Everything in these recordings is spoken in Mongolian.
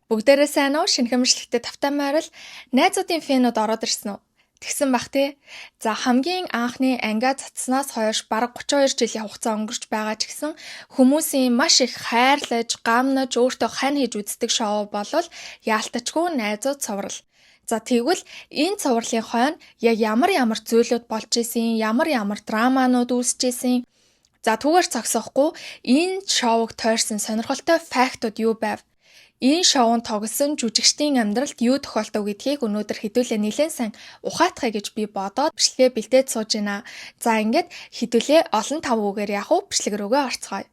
Бүгдээрээ сайн уу? Шинэ хэмжлэгтээ тавтай морил найзуудын фэнүүд ороод ирсэн үү? Тэгсэн бах тий. За хамгийн анхны ангиа цацснаас хойш бараг 32 жилийн хугацаа өнгөрч байгаа ч гэсэн хүмүүсийн маш их хайрлаж, гамнаж, өөртөө хань хийж үздэг шоу болвол яалтчгүй найзууд цуврал. За тэгвэл энэ цувралын хойно яг ямар зүйлүүд болж исэн, ямар драманууд үүсэж исэн. За түүгээр зогсохгүй энэ шоуг тойрсон сонирхолтой фактууд юу байв? Энэ шоунд тоглосон жүжигчдийн амьдралд юу тохиолдов гэдгийг өнөөдөр хэдүүлээ нэлээд сайн ухаатгая гэж би бодоод бичлэгээ бэлдээд сууж байна. За ингээд хэдүүлээ олон тав үгээр яг бичлэг рүүгээ орцгоё.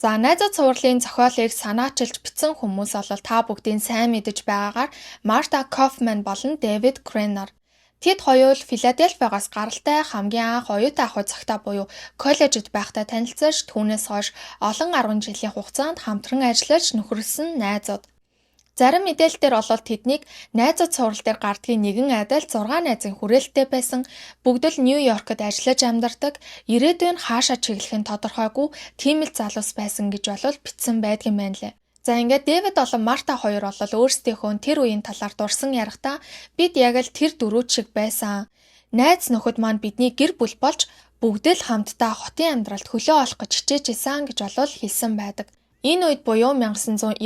За найзууд цувралын зохиолыг санаачилж бичсэн хүмүүс бол та бүгдийн сайн мэдэж байгаагаар Марта Кофман болон Дэвид Кренер. Тэд хоёул Филадельфиагаас гаралтай хамгийн анх оюутан ахуй цагтаа буюу коллежид байхдаа танилцаж түүнээс хойш олон 10 жилийн хугацаанд хамтран ажиллаж нөхөрлсөн найзууд. Зарим мэдээлэлээр олвол тэднийг найзууд цуврал дээр гардгийн нэгэн айдал 6 найзын хүрээлэлтэй байсан, бүгд л Нью-Йоркод ажиллаж амьдардаг, ирээдүйн хаашаа чиглэх нь тодорхойгүй тийм л залуус байсан гэж болов бичсэн байдгийн байна лээ. За ингээд Дэвид болон Марта хоёр бол өөрсдийнхөө тэр үеийн талаар дурсан ярихдаа бид яг л тэр дөрүүд шиг байсан. Найз нөхөд маань бидний гэр бүл болж бүгд л хамтдаа хотын амьдралд хөлөө олох гэж хичээж исэн гэж болов хэлсэн байдаг. Энэ үед буюу 1993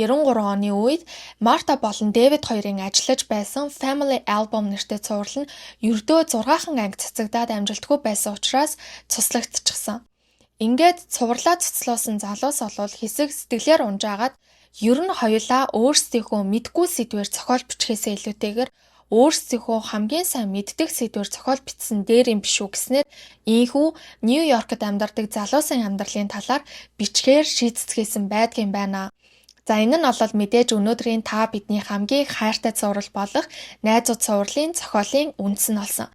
оны үед Марта болон Дэвид хоёрын ажиллаж байсан Family Album нэртэй цуврал нь ердөө 6хан анги цацагдаад амжилтгүй байсан учраас цуслагдчихсан. Ингээд цувралаа цуцлуулсан залуус олвол хэсэг сэтгэлээр унжаагаад ер нь хоёулаа өөрсдийнхөө мэдгүй сэдвээр зохиол бичгээсээ илүүтэйгээр өөрсдийнхөө хамгийн сайн мэддэг сэдвээр зохиол бичсэн дээр юм биш үү гэснээр ийхүү Нью-Йоркод амьдардаг залуусын амьдралын талаар бичгээр шийдцгээсэн байдгийн байна. За энэ нь бол мэдээж өнөөдрийн та бидний хамгийн хайртай цуврал болох найзууд цувралын зохиолын үндэс нь болсон.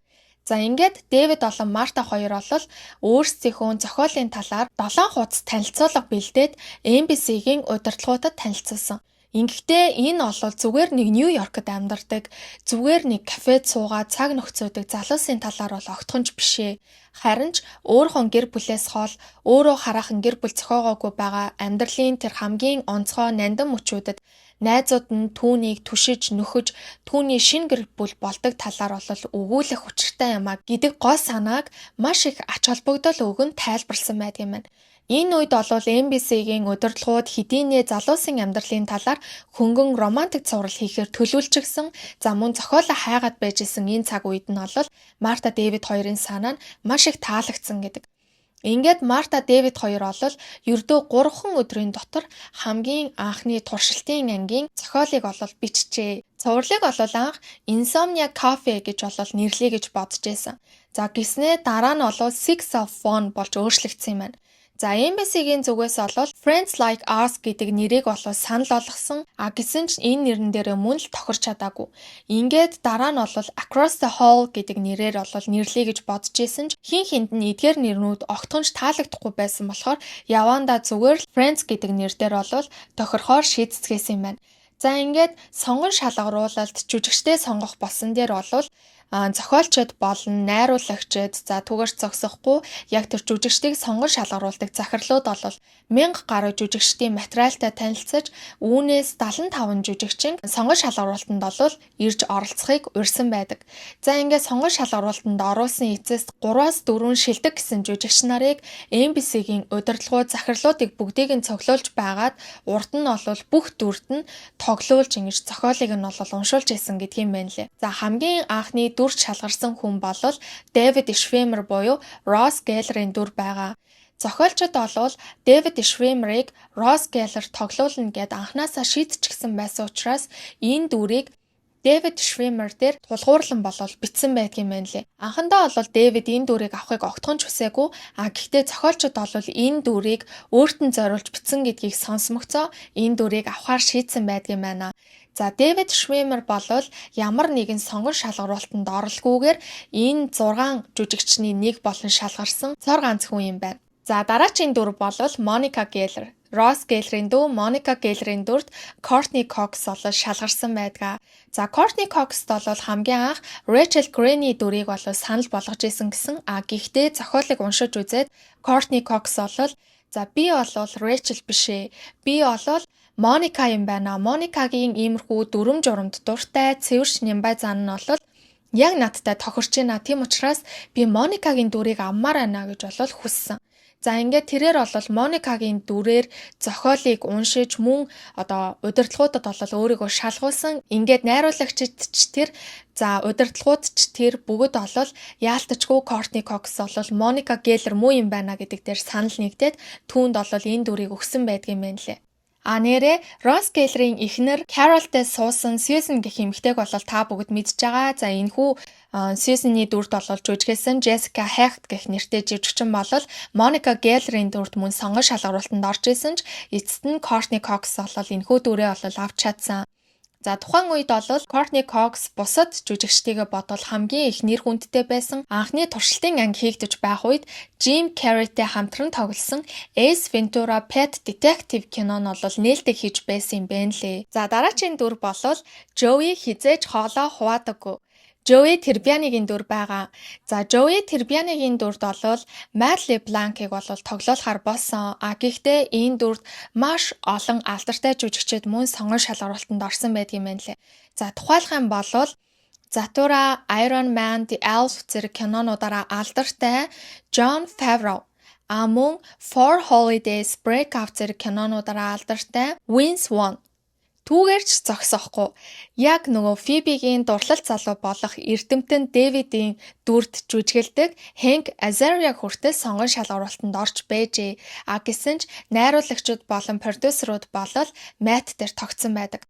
За ингээд Дэвид болон Марта хоёр бол өөрсдийнхөө зохиолын талаар 7 хуудас танилцуулга бэлдээд NBC-гийн удирдлагуудад танилцуулсан. Ингэхдээ энэ бол зүгээр нэг Нью-Йоркод амьдардаг, зүгээр нэг кафед суугаад цаг нөхцөөдөг залуусын талаар бол огтхонч бишээ. Харин ч өөрийнхөө гэр бүлээс хол өөрөө хараахан гэр бүл зохиогоогүй байгаа амьдралын тэр хамгийн онцгой нандин мөчүүдэд найзууд нь түүнийг түшиж нөхөж түүний шин гэр бүл болдог талаар бол өгүүлэх учиртай юм а гэдэг гол санааг маш их ач холбогдол өгөн тайлбарласан байдгийн байна. Энэ үед бол NBC-гийн удирдлагууд хэдийнэ залуусын амьдралын талаар хөнгөн романтик цуврал хийхээр төлөвлөжсөн. За мөн зохиолоо хайгаад байж исэн энэ цаг үед нь бол Марта Дэвид хоёрын санаа нь маш их таалагдсан гэдэг. Ингээд Марта Дэвид хоёр бол ердөө 3 өдрийн дотор хамгийн анхны туршилтын ангийн зохиолыг бол бичжээ. Цувралыг бол анх Insomnia Cafe гэж бол нэрлэе гэж бодож байсан. За гиснээ дараа нь бол Six of Fun болж өөрчлөгдсөн юм байна. За NBC-гийн зүгээс бол Friends Like Us гэдэг нэрийг бол санал болгосон. Гэсэн ч энэ нэрэн дээр мөн л тохирч чадаагүй. Ингээд дараа нь бол Across the Hall гэдэг нэрээр бол нэрлэе гэж бодож исэн ч хин хинд нь эдгээр нэрнүүд огтхонч таалагдахгүй байсан болохоор явандаа зүгээр л Friends гэдэг нэрээр бол тохирохоор шийдцгээсэн юм байна. За ингээд сонгон шалгаруулалт жүжигчдээ сонгох болсон дээр бол зохиолчд болон найруулагчид за түүгээр зогсохгүй яг тэр жүжигчдийг сонгон шалгаруулдаг захирлууд бол 1000 гаруй жүжигчдийн материалтай танилцаж үүнээс 75 жүжигчин сонгон шалгаруулалтанд бол ирж оролцохыг урьсан байдаг. За ингээд сонгон шалгаруулалтанд оруулсан эцэст 3-4 шилдэг гэсэн жүжигч нарыг NBC-гийн удирдлагууд захирлуудыг бүгдийг нь цуглуулж байгаад урд нь бол бүх дүрт нь тоглуулж ингэж зохиолыг нь бол уншуулж исэн гэдгийм байна лээ. За хамгийн анхны дүр шалгарсан хүн бол Дэвид Швимер буюу Росс Гейлерийн дүр байгаа. Зохиолчид бол Дэвид Швимерийг Росс Гейлер тоглуулна гэд анхнаасаа шийдчихсэн байсан учраас энэ дүрийг Дэвид Швимер дээр тулгуурлан болол бичсэн байдгийн байна лээ. Анхандаа бол Дэвид энэ дүрийг авахыг огтхон ч хүсээгүй. Гэхдээ зохиолчид бол энэ дүрийг өөрт нь зориулж бичсэн гэдгийг сонсмогцоо энэ дүрийг авахар шийдсэн байдгийн байна. За Дэвид Швимер болвол ямар нэгэн сонгон шалгаруулалтанд оролгүйгээр энэ 6 жүжигчний нэг болон шалгарсан цор ганц хүн юм байна. За дараачийн дүр болвол Моника Гейлер. Росс Гейлерийн дүү Моника Гейлерийн дүрт Кортни Кокс бол шалгарсан байдаг. За Кортни Кокст бол хамгийн анх Рэйчел Грэни дүрийг бол санал болгож исэн гэсэн. Гэхдээ зохиолыг уншиж үзээд Кортни Кокс бол За би болвол Rachel биш ээ. Би болвол Monica юм байна. Monica-гийн иймэрхүү дүрм журамд дуртай цэвэрч Нямбай зан нь болвол яг надтай тохирч байна. Тийм учраас би Monica-гийн дүрийг авмаар байна гэж болвол хүссэн. За ингээд тэрээр болвол Monica-гийн дүрээр зохиолыг уншиж мөн удирдлагуудад болвол өөрийгөө шалгуулсан. Ингээд найруулагчид ч тэр удирдлагууд ч тэр бүгд болвол яалтчгүй Courtney Cox болвол Monica Geller муу юм байна гэдэг дээр санал нэгдээд түүнд болвол энэ дүрийг өгсөн байдгийн байна лээ. Нэрээ Ross Geller-ийн эхнэр Carol-тэй суусан Susan гэх эмэгтэйг болвол та бүгд мэдж байгаа. За энэхүү Susan-ний дүрд болвол жүжиглсэн Jessica Hecht гэх нэртэй жүжигчин болвол Monica Geller-ийн дүрд мөн сонгон шалгаруулалтанд орж исэн ч эцэст нь Courtney Cox болвол энэхүү дүрээ болвол авч чадсан. За тухайн үед болвол Courtney Cox бусад жүжигчдийгээ бодвол хамгийн их нэр хүндтэй байсан. Анхны туршилтын анги хийгдэж байх үед Jim Carrey-тэй хамтран тоглосон Ace Ventura Pet Detective кино нь болвол нээлттэй хийж байсан юм байна лээ. За дараагийн дүр болвол Joey хизээж хоолоо хуваадаггүй. Joey Tribbiani-гийн дүр байгаа. За Joey Tribbiani-гийн дүрд болвол Matt LeBlanc-ыг болвол тоглоулахаар болсон. Гэхдээ энэ дүрд маш олон алдартай жүжигчид мөн сонгон шалгаруулалтанд орсон байдгийн байна лээ. За тухайлах юм болвол Zathura, Iron Man, The Elf зэрэг кинонуудаараа алдартай Jon Favreau, мөн For Holidays, Break Up зэрэг кинонуудаараа алдартай Vince Vaughn түүгээрч зогсохгүй. Яг нөгөө Phoebe-гийн дурлал залуу болох эрдэмтэн David-ийн дүрд жүжиглдэг Hank Azaria хүртэл сонгон шалгаруулалтанд орж байжээ. Гэсэн ч найруулагчид болон продюсерууд болол Matt дээр тогтсон байдаг.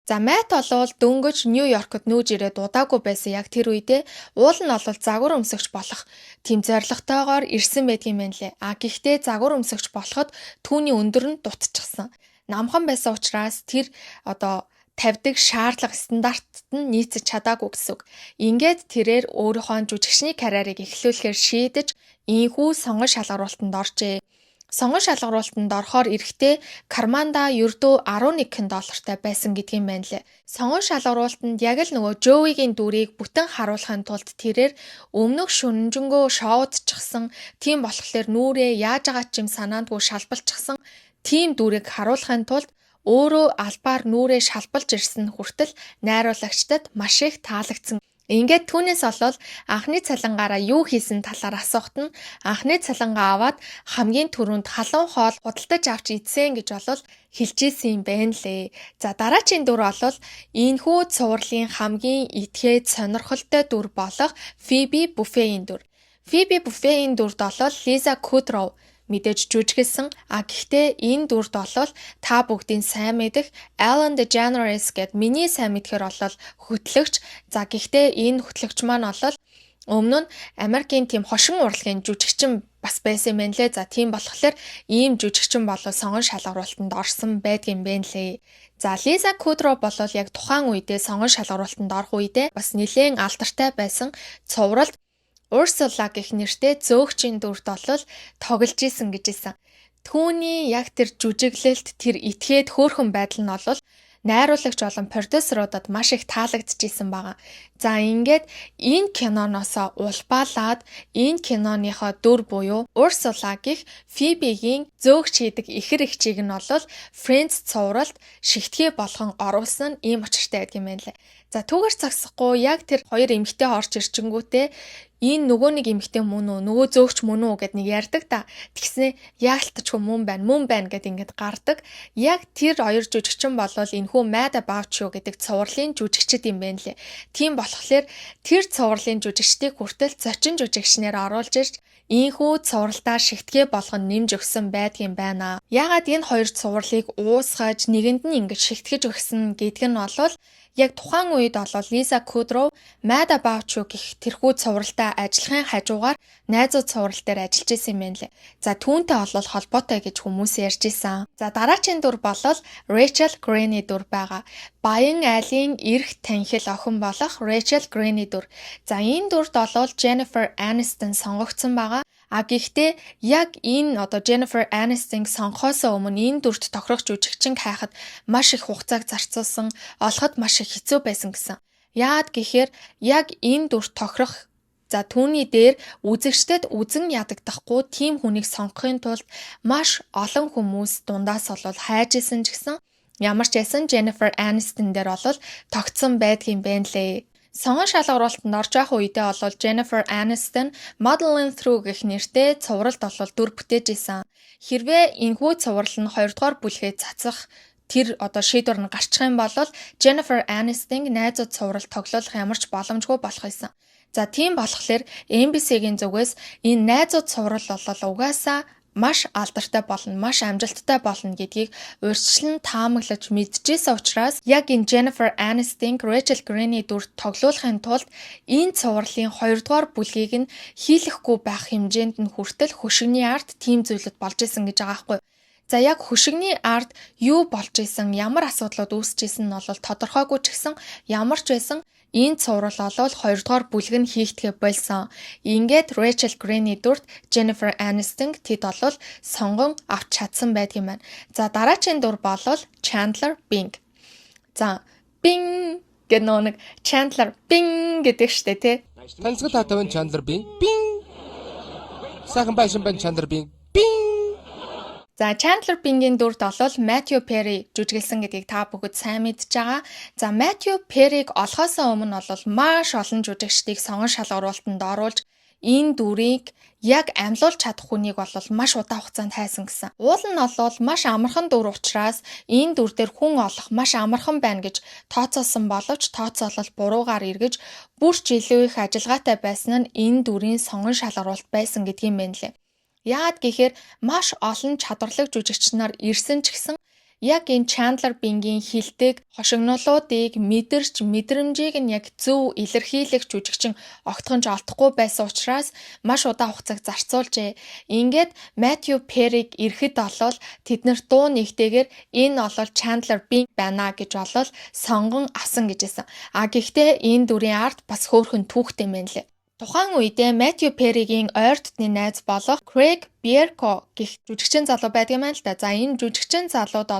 За Matt болвол дөнгөж Нью-Йоркод нүүж ирээд удаагүй байсан яг тэр үедээ уул нь болвол загвар өмсөгч болох тийм зорилготойгоор ирсэн байдгийн байна лээ. Гэхдээ загвар өмсөгч болоход түүний өндөр нь дутчихсан. Намхан байсан учраас тэр тавьдаг шаардлага стандартт нь нийцэж чадаагүй гэсэн үг. Ингээд тэрээр өөрийнхөө жүжигчний карьерийг эхлүүлэхээр шийдэж ийхүү сонгон шалгаруулалтанд оржээ. Сонгон шалгаруулалтанд орохоор эрэхтэй Карманда ердөө $11 байсан гэдгийг байна лээ. Сонгон шалгаруулалтанд яг л нөгөө Joey-гийн дүрийг бүтэн харуулахын тулд тэрээр өмнөх шүнжэнгөө шоудчихсан. Тийм болохоор нүрээ яаж байгаа ч юм санаандгүй шалбалчихсан. Тийм дүрийг харуулахын тулд өөрөө албаар нүрээ шалбалж ирсэн хүртэл найруулагчдад маш их таалагдсан. Ингээд түүнээс болвол анхны цалингаараа юу хийсэн талаар асуухт нь анхны цалингаа аваад хамгийн түрүүнд халуун хоол худалдаж авч идсэн гэж болвол хэлжсэн юм байна лээ. За дараагийн дүр болвол энэхүү цувралын хамгийн итгэхэд сонирхолтой дүр болох Phoebe Buffay-ийн дүр. Phoebe Buffay-ийн дүрд болвол Lisa Kudrow мэдээж жүжиглсэн. Гэхдээ энэ дүрд болвол та бүгдийн сайн мэдэх Ellen DeGeneres гэд миний сайн мэдхээр болвол хөтлөгч. За гэхдээ энэ хөтлөгч маань болвол өмнө нь Америкийн тийм хошин урлагийн жүжигчин бас байсан юм байна лээ. За тийм болохоор ийм жүжигчин болвол сонгон шалгаруулалтанд орсон байдгийн байна лээ. За Lisa Kudrow болвол яг тухайн үедээ сонгон шалгаруулалтанд орох үедээ бас нэлээд алдартай байсан цувралд Ursula гэх нэртэй зөөгчийн дүрд болвол тоглож исэн гэж исэн. Түүний яг тэр жүжиглэлт тэр итгээд хөөрхөн байдал нь болвол найруулагч болон продюсеруудад маш их таалагдчихсэн байгаа. За ингээд энэ киноноосоо улбаалаад энэ киноныхоо дүр буюу Ursula гэх Phoebe-гийн зөөгч хийдэг ихэр эгчийг нь болвол Friends цувралд шигтгэе болгон оруулсан нь ийм учиртай байдаг юм байна лээ. За түүгээр цагсахгүй яг тэр хоёр эмэгтэй орж ирчингүүтээ энэ нөгөө нэг эмэгтэй мөн үү нөгөө зөөгч мөн үү гэд нэг ярьдаг та. Тэгснэ яалтчгүй мөн байна гэд ингээд гардаг. Яг тэр хоёр жүжигчин болвол энэхүү Mad About You гэдэг цувралын жүжигчд юм байна лээ. Тийм болохоор тэр цувралын жүжигчдийг хүртэл зочин жүжигчнээр оруулж ирж ийхүү цувралтаа шигтгэ болгон нэмж өгсөн байдгийн байна. Яагаад энэ хоёр цувралыг уусгаж нэгэнд нь ингэж шигтгэж өгсөн гэдг нь болвол яг тухайн үед болвол Lisa Kudrow Mad About You гэх тэрхүү цувралтай ажиллахын хажуугаар найзууд цуврал дээр ажиллаж исэн юм байна лээ. За түүнтэй болвол холбоотой гэж хүмүүс ярьж исэн. За дараагийн дүр болвол Rachel Grey-ний дүр байгаа. Баян айлын эрх танхил охин болох Rachel Grey-ний дүр. За энэ дүрд болвол Jennifer Aniston сонгогдсон байгаа. Гэхдээ яг энэ Jennifer Aniston-ыг сонгохоос өмнө энэ дүрт тохирох жүжигчин хайхад маш их хугацааг зарцуулсан, олоход маш их хэцүү байсан гэсэн. Яагаад гэхээр яг энэ дүрт тохирох За түүний дээр үзэгчдэд үзэн ядагдахгүй тийм хүнийг сонгохын тулд маш олон хүмүүс дундаас хайж исэн ч гэсэн ямар ч байсан Jennifer Aniston дээр тогтсон байдгийн байна лээ. Сонгон шалгаруулалтанд орж явах үедээ Jennifer Aniston Modeling Through гэх нэртэй цувралд дүр бүтээж исэн. Хэрвээ энэхүү цуврал нь 2 дугаар бүлгээ цацах тэр шийдвэр нь гарчих юм бол Jennifer Aniston найзууд цуврал тоглох ямар ч боломжгүй болох юм. За тийм болохоор NBC-гийн зүгээс энэ найзууд цуврал угаасаа маш алдартай болно, маш амжилттай болно гэдгийг урьдчилан таамаглаж мэдчихсэн учраас яг энэ Jennifer Aniston, Rachel Green-ий дүрт тоглуулахын тулд энэ цувралын 2 дугаар бүлгийг нь хийлэхгүй байх хэмжээнд нь хүртэл хөшигний арт тийм зүйлүүд болж исэн гэж байгаа байхгүй. За яг хөшигний арт юу болж исэн, ямар асуудлууд үүсэж исэн нь тодорхойгүй ч гэсэн ямар ч байсан энэ цуврал 2 дугаар бүлэг нь хийгдэхэ болсон. Ингээд Rachel Green-ий дүрт Jennifer Aniston тэд сонгон авч чадсан байдгийн байна. За дараагийн дүр бол Chandler Bing. За Bing гэнэ нэг Chandler Bing гэдэг штэ тий. Танилцгал хатавын Chandler Bing. Bing. Сайхан байшин байна Chandler Bing. Bing. За Chandler Bing-ийн дүрт Matthew Perry жүжиглсэн гэдгийг та бүгд сайн мэдж байгаа. За Matthew Perry-г олохоос өмнө маш олон жүжигчдийг сонгон шалгаруулалтанд оруулж энэ дүрийг яг амьлуулж чадах хүнийг маш удаан хугацаанд хайсан гэсэн. Уул нь маш амархан дүр учраас энэ дүр дээр хүн олох маш амархан байна гэж тооцоолсон боловч тооцоо буруугаар эргэж бүрч илүү их ажиллагаатай байсан нь энэ дүрийн сонгон шалгаруулалт байсан гэдгийг мэнлээ. Яагаад гэхээр маш олон чадварлаг жүжигч нар ирсэн ч гэсэн яг энэ Chandler Bing-ийн хилдэг хошигнолуудыг мэдэрч мэдрэмжийг нь яг зөв илэрхийлэх жүжигчин огтхонч олдохгүй байсан учраас маш удаан хугацааг зарцуулжээ. Ингээд Matthew Perry-г ирэхэд тэднэр дуу нэгтэйгээр энэ Chandler Bing байна гэж сонгон авсан гэжсэн. Гэхдээ энэ дүрийн арт бас хөөрхөн түүхтэй мэн лээ. Тухайн үедээ Matthew Perry-гийн ойр дотны найз болох Craig Bierko гэх жүжигчин залуу байдаг юм байна л да. За энэ жүжигчин залууд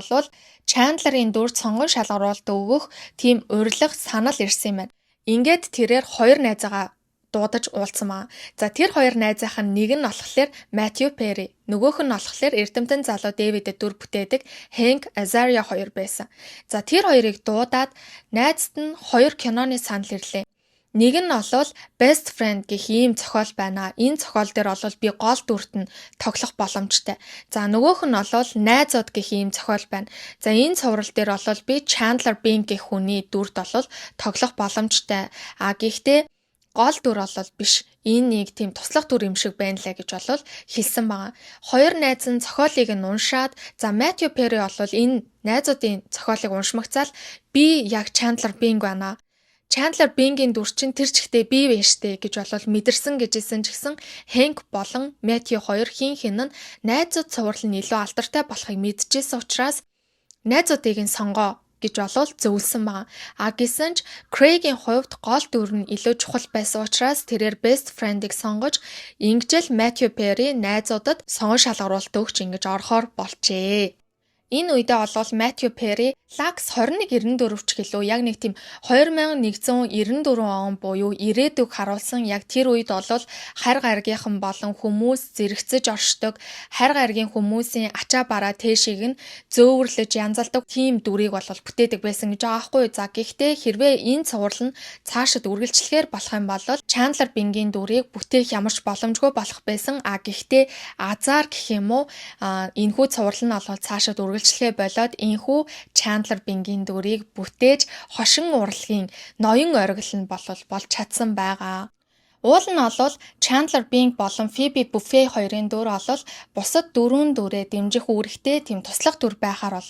Chandler-ийн дүрд сонгон шалгаруулалт өгөх тийм урилга санал ирсэн юм байна. Ингээд тэрээр 2 найзаагаа дуудаж уулзсан маа. За тэр 2 найзынх нь нэг нь болохоор Matthew Perry, нөгөөх нь болохоор эрдэмтэн залуу Дэвидэд дүр бүтээдэг Hank Azaria 2 байсан. За тэр хоёрыг дуудаад найзд нь 2 киноны санал ирлээ. Нэг нь Best Friend гэх ийм зохиол байна. Энэ зохиол дээр би гол дүрт нь тоглох боломжтой. За нөгөөх нь Найзууд гэх ийм зохиол байна. За энэ цуврал дээр би Chandler Bing гэх хүний дүрт тоглох боломжтой. Гэхдээ гол дүр биш. Энэ нэг тийм туслах дүр юм шиг байна лээ гэж хэлсэн байгаа. 2 найз нь зохиолыг нь уншаад за Matthew Perry энэ найзуудын зохиолыг уншмагцаал би яг Chandler Bing байна. Chandler Bing-ийн дүр чинь тэр чигтээ бий вэ штэ гэж мэдэрсэн гэжсэн ч гэсэн Hank болон Matthew 2 хин нь найзууд цуврал нь илүү алдартай болохыг мэдчихсэн учраас найзуудыг нь сонгоо гэж зөвлөсөн байгаа. Гэсэн ч Craig-ийн хувьд гол дүр нь илүү чухал байсан учраас тэрээр Best Friend-ыг сонгож ингэж Matthew Perry найзуудад сонгон шалгаруулалт өгч ингэж орохоор болжээ. Энэ үедээ Matthew Perry Lux 2194 ч гэлөө яг нэг тийм 2194 он буюу ирээдүг харуулсан яг тэр үед хайр гаргийнхан болон хүмүүс зэрэгцэж оршдог хайр гаргийн хүмүүсийн ачаа бараа тээшийг нь зөөвөрлөж янзалдаг тийм дүрийг бүтээдэг байсан гэж байгаа байхгүй. За гэхдээ хэрвээ энэ цуврал нь цаашид үргэлжлэхээр болох юм бол Chandler Bing-ийн дүрийг бүтээх ямар ч боломжгүй болох байсан. Гэхдээ азар гэх юм уу энэхүү цуврал нь цаашид үргэлжлэхээ болоод энэхүү Chandler Bing-ийн дүрийг бүтээж хошин урлагийн ноён оргил нь болж чадсан байгаа. Уул нь Chandler Bing болон Phoebe Buffay хоёрын дүр бусад 4 дүрээ дэмжих үүрэгтэй тийм туслах дүр байхаар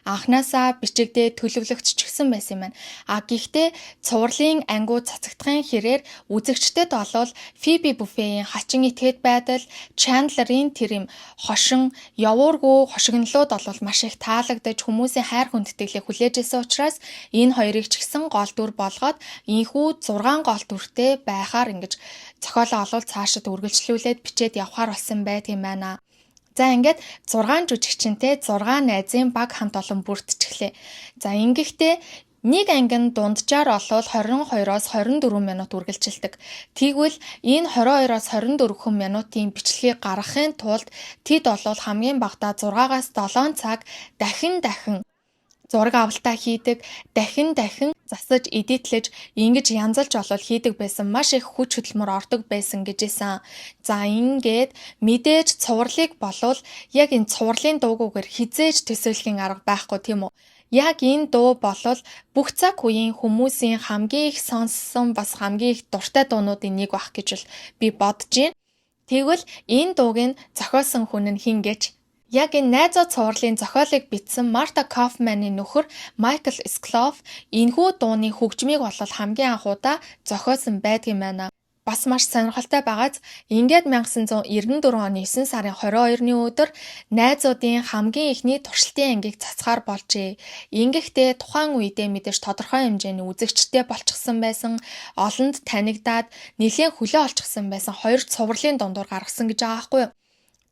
анханасаа бичигдээ төлөвлөгдчихсэн байсан юм байна. Гэхдээ цувралын ангиуд цацагдахын хэрээр үзэгчдэд Phoebe Buffay-ийн хачин итгэхэд байдал, Chandler-ийн тэр юм хошин явуургүй хошигнолууд маш их таалагдаж хүмүүсийн хайр хүндэтгэлийг хүлээж ирсэн учраас энэ хоёрыг ч гэсэн гол дүр болгоод энэхүү 6 гол дүртэй байхаар ингэж зохиолоо цаашид үргэлжлүүлээд бичээд явхаар болсон байдаг юм байна. За ингээд 6 жүжигчинтэй 6 найзын баг хамт олон бүрдчихлээ. За ингэхдээ Нэг анги нь дунджаар олвол 22-оос 24 минут үргэлжилдэг. Тэгвэл энэ 22-оос 24 минутын бичлэгийг гаргахын тулд тэд олвол хамгийн багадаа 6-аас 7 цаг дахин зураг авалтаа хийдэг, дахин засаж эдитлэж ингэж янзалж олвол хийдэг байсан маш их хүч хөдөлмөр ордог байсан гэжсэн. За ингээд мэдээж цувралыг болвол яг энэ цувралын дуугүйгээр хизээж төсөөлхийн арга байхгүй тийм үү? Яг энэ дуу болвол бүх цаг үеийн хүмүүсийн хамгийн их сонссон бас хамгийн их дуртай дуунуудын нэг байх гэж би бодож байна. Тэгвэл энэ дууг нь зохиосон хүн нь хэн гэж? Яг энэ найзууд цувралын зохиолыг бичсэн Марта Кауфманы нөхөр Майкл Склоф энэхүү дууны хөгжмийг болвол хамгийн анхудаа зохиосон байдгийм байна. Бас маш сонирхолтой байгааз ингээд 1994 оны 9 сарын 22-ны өдөр найзуудын хамгийн ихний туршилтын ангийг цацгаар болжээ. Ингэхдээ тухайн үедээ мэдээж тодорхой хэмжээний үзэгчтэй болчихсон байсан, олонд танигдаад нэлээд хөлөө олчихсан байсан хоёр цувралын дундуур гаргасан гэж байгаа байхгүй юу?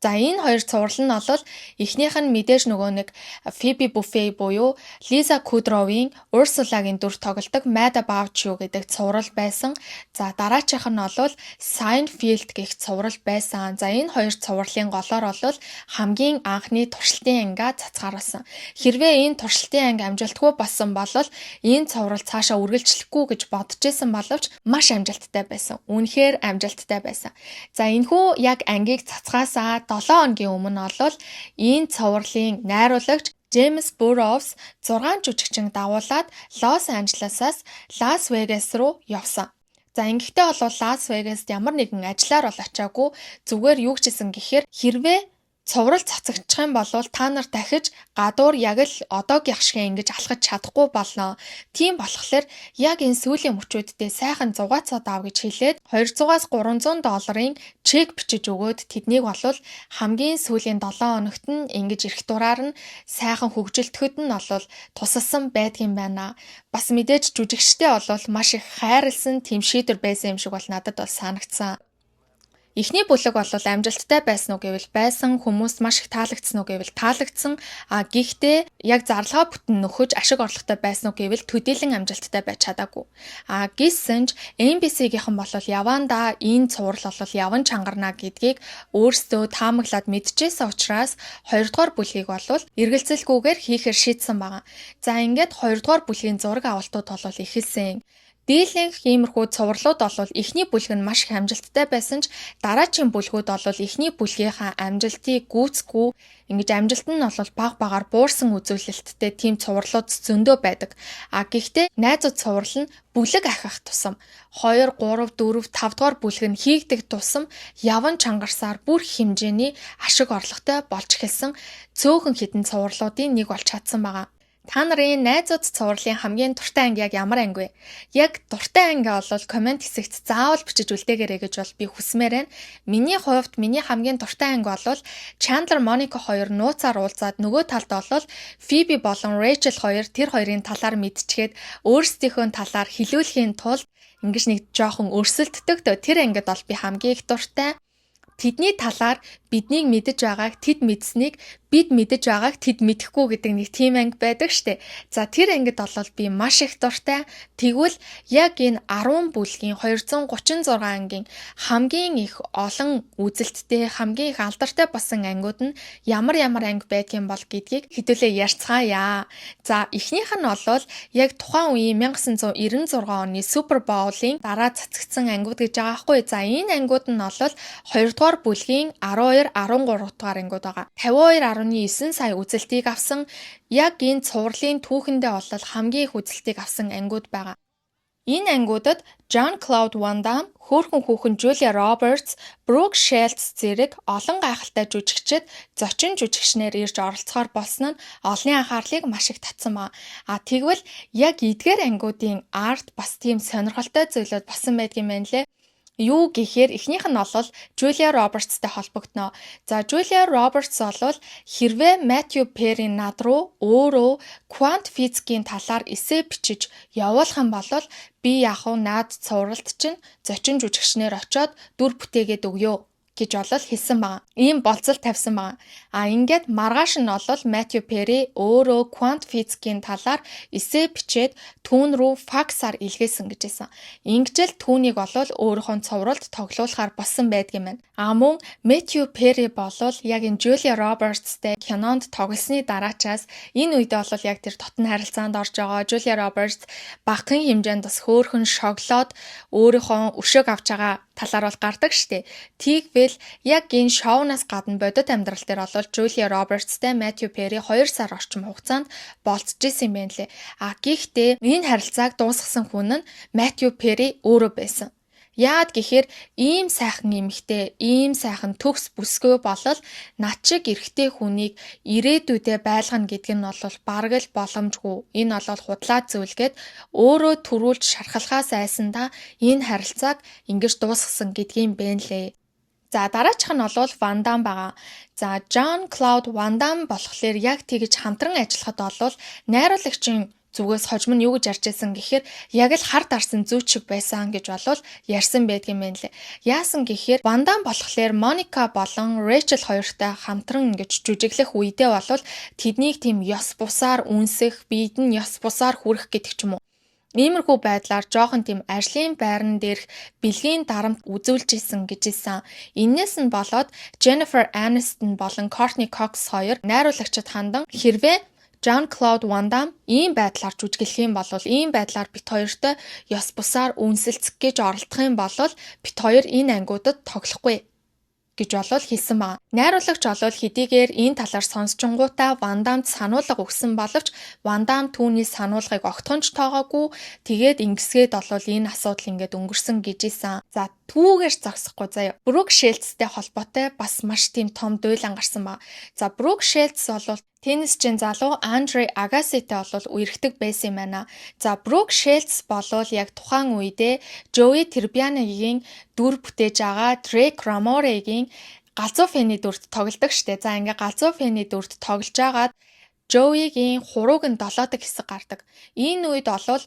За энэ хоёр цуврал нь бол эхнийх нь мэдээж нөгөө нэг Phoebe Buffay буюу Лиза Кудровын Урсулагийн дүр тоглодог Mad About You гэдэг цуврал байсан. За дараачих нь бол Seinfeld гэх цуврал байсан. За энэ хоёр цувралын голоор бол хамгийн анхны туршилтын ангиа цацгааруулсан. Хэрвээ энэ туршилтын анги амжилтгүй болсон бол энэ цуврал цаашаа үргэлжлэхгүй гэж бодож исэн боловч маш амжилттай байсан. Үнэхээр амжилттай байсан. За энэхүү яг ангийг цацгаасаа 7 хоногийн өмнө бол энэ цувралын найруулагч Джеймс Бурроуз 6 жүжигчин дагуулад Лос Анжелесаас Лас Вегас руу явсан. За ингэхдээ бол Лас Вегаст ямар нэгэн ажиллаар бол очиагүй зүгээр юу хийсэн гэхээр хэрвээ цуврал цацагдчих юм бол та нар дахиж гадуур яг л одоогийн шиг ингэж алхаж чадахгүй болно. Тийм болохоор яг энэ сүүлийн мөчүүддээ сайхан зугаацаад ав гэж хэлээд $200-аас $300 чек бичиж өгөөд тэднийг бол хамгийн сүүлийн 7 хоногт нь ингэж ирэх дураар нь сайхан хөгжилтөхөд нь бол тусалсан байдгийм байна. Бас мэдээж жүжигчтэй бол маш их хайрлсан тийм шийдвэр байсан юм шиг бол надад бол санагдсан. Эхний бүлэг бол амжилттай байсан уу гэвэл байсан, хүмүүст маш их таалагдсан уу гэвэл таалагдсан. Гэхдээ яг зарлага бүтэн нөхөж ашиг орлоготой байсан уу гэвэл төдийлөн амжилттай байж чадаагүй. Гэсэн ч NBC-гийнхэн бол явандаа энэ цуврал бол яван чангарна гэдгийг өөрсдөө таамаглаад мэдчихсэн учраас 2 дугаар бүлгийг бол эргэлзэлгүйгээр хийхээр шийдсэн байгаа. За ингээд 2 дугаар бүлгийн зураг авалтууд бол эхэлсэн. Дийлэнх иймэрхүү цувралууд бол эхний бүлэг нь маш их амжилттай байсан ч дараагийн бүлгүүд бол эхний бүлгийнхаа амжилтыг гүйцэхгүй ингэж амжилт нь бол багаар буурсан үзүүлэлттэй тийм цувралууд зөндөө байдаг. Гэхдээ найзууд цуврал нь бүлэг ахих тусам 2, 3, 4, 5 дугаар бүлэг нь хийгдэг тусам яван чангарсаар бүр хэмжээний ашиг орлоготой болж эхэлсэн цөөхөн хідэн цувралуудын нэг болж чадсан байгаа. Та нарын найзууд цувралын хамгийн дуртай анги яг ямар анги вэ? Яг дуртай анги бол комент хэсэгт заавал бичиж үлдээгээрэй гэж бол би хүсмээр байна. Миний хувьд миний хамгийн дуртай анги бол Chandler Monica хоёр нууцаар уулзаад нөгөө талд бол Phoebe болон Rachel хоёр тэр хоёрын талаар мэдчихэд өөрсдийнхөө талаар хэлүүлэхийн тулд ингэж нэг жоохон өрсөлддөг. Тэр ангид бол би хамгийн их дуртай. Тэдний талаар биднийг мэдэж байгааг тэд мэдсэнийг бид мэдэж байгааг тэд мэдэхгүй гэдэг нэг тийм анги байдаг штэ. За тэр ангид бол би маш их дуртай. Тэгвэл яг энэ 10 бүлгийн 236 ангийн хамгийн их олон үзэлттэй, хамгийн их алдартай болсон ангиуд нь ямар анги байдгийн бол гэдгийг хэдүүлээ ярьцгаая. За эхнийх нь бол яг тухайн үеийн 1996 оны Супер Боулын дараа цацагдсан ангиуд гэж байгаа байхгүй. За энэ ангиуд нь бол 2 дугаар бүлгийн 12, 13 дугаар ангиуд байгаа. 52.9 сая үзэлтийг авсан. Яг энэ цувралын түүхэндээ бол хамгийн их үзэлтийг авсан ангиуд байгаа. Энэ ангиудад Jean-Claude Van Damme, хөөрхөн хүүхэн Julia Roberts, Brooke Shields зэрэг олон гайхалтай жүжигчид зочин жүжигчнэр ирж оролцохоор болсон нь олонний анхаарлыг маш их татсан ба. Тэгвэл яг эдгээр ангиудын арт бас тийм сонирхолтой зүйлүүд болсон байдгийн байна лээ. Юу гэхээр эхнийх нь бол Julia Roberts-тай холбогдно. За Julia Roberts бол хэрвээ Matthew Perry над руу өөрөө квант физикийн талаар эссе бичиж явуулах юм бол би наад цувралт чинь зочин жүжигчнэр очиод дүр бүтээгээд өгөө гэж болол хэлсэн байгаа. Ийм болцол тавьсан байгаа. Ингээд маргааш нь болол Matthew Perry өөрөө quantum physics-ийн талаар эссе бичээд түүн рүү факсаар илгээсэн гэж хэлсэн. Ингэжэл түүнийг болол өөрийнхөө цовролд тоглуулахаар болсон байдгийм байна. Мөн Matthew Perry болол яг энэ Julia Roberts-тэй кинонд тоглосны дараачаас энэ үедээ болол яг тэр дотн харилцаанд орж байгаа. Julia Roberts багахан хэмжээнд бас хөөхөн шоглоод өөрийнхөө өшөөг авч байгаа талаар бол гардаг штеп. Тэгвэл яг энэ шоунаас гадна бодит амьдрал дээр болол Julia Roberts-тэй Matthew Perry 2 сар орчим хугацаанд болцож исэн юм байна лээ. Гэхдээ энэ харилцааг дуусгасан хүн нь Matthew Perry өөрөө байсан. Яад гэхээр ийм сайхан эмэгтэй, ийм сайхан төгс бүсгүй болол над шиг эрэгтэй хүнийг ирээдүйдээ байлгана гэдэг нь бол бараг л боломжгүй. Энэ бол худлаа зүйлгээд өөрөө төрүүлж шархалхаас айсандаа энэ харилцааг ингэж дуусгасан гэдгийм бэ лээ. За дараачих нь бол Van Damme байгаа. За Jean-Claude Van Damme болохоор яг тэгж хамтран ажиллахад бол найруулагчийн зүгээс хожим нь юу гэж ярьж байсан гэхээр яг л хар дарсан зүүч шиг байсан гэж болвол ярьсан байдгийн мэн лээ. Яасан гэхээр Van Damme болохоор Monica болон Rachel хоёртой хамтран ингэж жүжиглэх үедээ болвол тэднийг тийм ёс бусаар үнсэх, биед нь ёс бусаар хүрэх гэдэг ч юм уу. Иймэрхүү байдлаар жоохон тийм ажлын байран дээрх бэлгийн дарамт үзүүлж исэн гэж хэлсэн. Иннээс нь болоод Jennifer Aniston болон Courtney Cox хоёр найруулагчид хандан хэрвээ Jean-Claude Van Damme ийм байдлаар жүжиглэх юм бол ийм байдлаар бит хоёртой ёс бусаар үнсэлцэх гэж оролдох юм бол бит хоёр энэ ангиудад тоглохгүй гэж болол хэлсэн байна. Найруулагч болол хэдийгээр энэ талаар сонсчингуудаа Van Damme сануулга өгсөн боловч Van Damme түүний сануулгыг огтхонч тоогоогүй. Тэгээд ингэсгээд болол энэ асуудал ингээд өнгөрсөн гэж хэлсэн. За түүгээр зогсохгүй заяа. Brooke Shields-тэй холбоотой бас маш тийм том дуйлан гарсан ба. За Brooke Shields болол теннисчин залуу Andre Agassi-тэй болол үерхдэг байсан юм байна. За Brooke Shields болол яг тухайн үедээ Joey Tribbiani-гийн дүр бүтээж байгаа Drake Ramore-гийн галзуу фэний дүрт тоглодог штэ. За ингээ галзуу фэний дүрт тоглож агаад Joey-гийн хурууг нь долоодог хэсэг гардаг. Энэ үед болол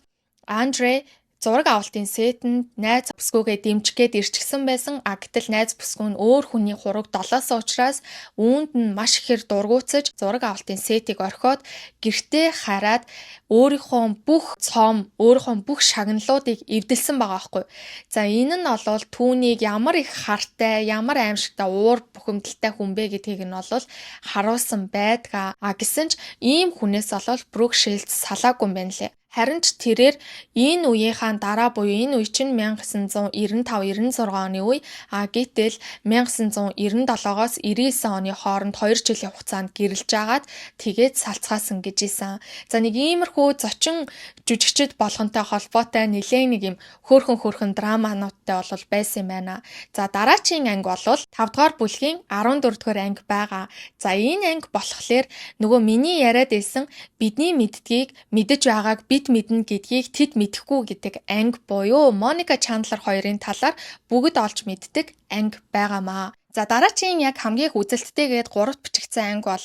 Andre зураг авалтын сетэнд найз бүсгүйгээ дэмжихэд ирчихсэн байсан. Гэтэл найз бүсгүй нь өөр хүний хураг долоосон учраас үүнд нь маш ихээр дургуутсаж зураг авалтын сетийг орхиод гэртээ хараад өөрийнхөө бүх цом, өөрийнхөө бүх шагналуудыг эвдэлсэн байгаа байхгүй. За энэ нь бол түүнийг ямар их хартай, ямар аимшигтай уур бухимдалтай хүн бэ гэдгийг нь бол харуулсан байдгаа. Гэсэн ч ийм хүнээс бол Brooke Shields салаагүй юм байна лээ. Харин ч тэрээр энэ үеийнхаа дараа буюу энэ үе чинь 1995-96 оны үе. Гэтэл 1997-оос 99 оны хооронд 2 жилийн хугацаанд гэрэлж агаад тэгээд салцгаасан гэж хэлсэн. За нэг иймэрхүү зочин жүжигчд болгонтой холбоотой нэлээд нэг юм хөөрхөн драмануудтай бол байсан юм байна. За дараачийн анги бол 5 дугаар бүлгийн 14 дугаар анги байгаа. За энэ анги болохоор нөгөө миний яриад байсан бидний мэддгийг мэдэж байгааг бид мэднэ гэдгийг тэд мэдэхгүй гэдэг анги буюу Monica Chandler хоёрын талаар бүгд олж мэддэг анги байгаамаа. За дараачийн яг хамгийн үзэлттэйгээд 3 бичигдсэн анги бол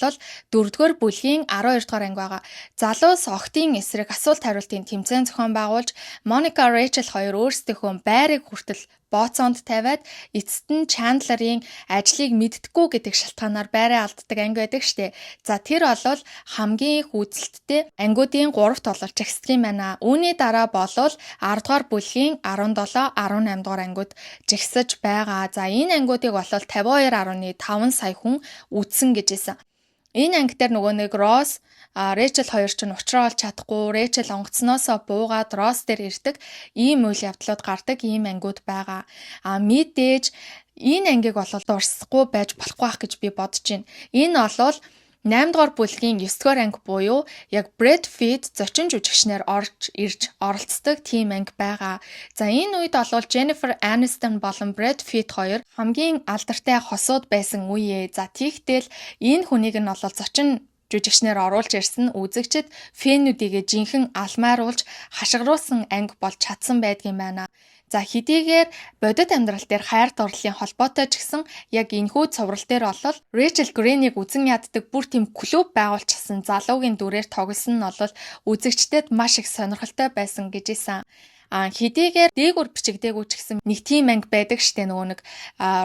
4-р бүлгийн 12 дугаар анги байгаа. Залуус охтын эсрэг асуулт хариултын тэмцээн зохион байгуулж Monica Rachel хоёр өөрсдийнхөө байрыг хүртэл бооцоонд тавиад эцэст нь Chandler-ийн ажлыг мэддэггүй гэдэг шалтгаанаар байраа алддаг анги байдаг штэ. За тэр бол хамгийн их үзэлттэй ангиудын 3-т болол жагсдаг юм байна. Үүний дараа болол 10 дугаар бүлгийн 17, 18 дугаар ангиуд жагсаж байгаа. За энэ ангиудыг болол 52.5 сая хүн үзсэн гэж хэлсэн. Энэ анги дээр нөгөө нэг Ross Rachel хоёр ч уучраа олж чадахгүй, Rachel онгоцноосоо буугаад Ross дээр ирдэг ийм үйл явдлууд гардаг ийм ангиуд байгаа. Мэдээж энэ ангиг бол дурсахгүй байж болохгүй байх гэж би бодож байна. Энэ бол 8 дугаар бүлгийн 9 дугаар анги буюу яг Brad Pitt зочин жүжигчнэр орж ирж оролцдог тийм анги байгаа. За энэ үед бол Jennifer Aniston болон Brad Pitt хоёр хамгийн алдартай хосууд байсан үе. За тийхтэл энэ хүнийг нь бол зочин жүжигчнэр оруулж ирсэн үзэгчд фэнүүдийгээ жинхэнэ алмааруулж хашгируулсан анги болж чадсан байдгийн байна. За хэдийгээр бодит амьдрал дээр хайр дурлалын холбоотой ч гэсэн яг энэхүү цуврал дээр бол Rachel Green-ийг үзэн яддаг бүр тийм клуб байгуулчихсан залуугийн дүрээр тоглосон нь бол үзэгчдэд маш их сонирхолтой байсан гэж хэлсэн. Хэдийгээр дээгүүр бичигдээгүй ч гэсэн нэг тийм анги байдаг штэ нөгөө нэг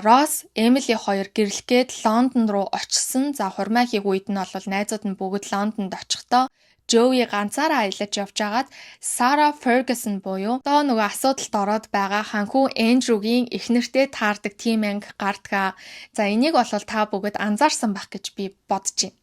Росс, Эмили хоёр гэрлэхэд Лондон руу очсон. За хурмаа хийх үед нь бол найзууд нь бүгд Лондонд очихдоо Joey ганцаараа аялаж явж агаад Sarah Ferguson буюу одоо нөгөө асуудалд ороод байгаа ханхүү Andrew-гийн эхнэртэй таардаг тийм анги гардгаа. За энийг бол та бүгд анзаарсан байх гэж би бодож байна.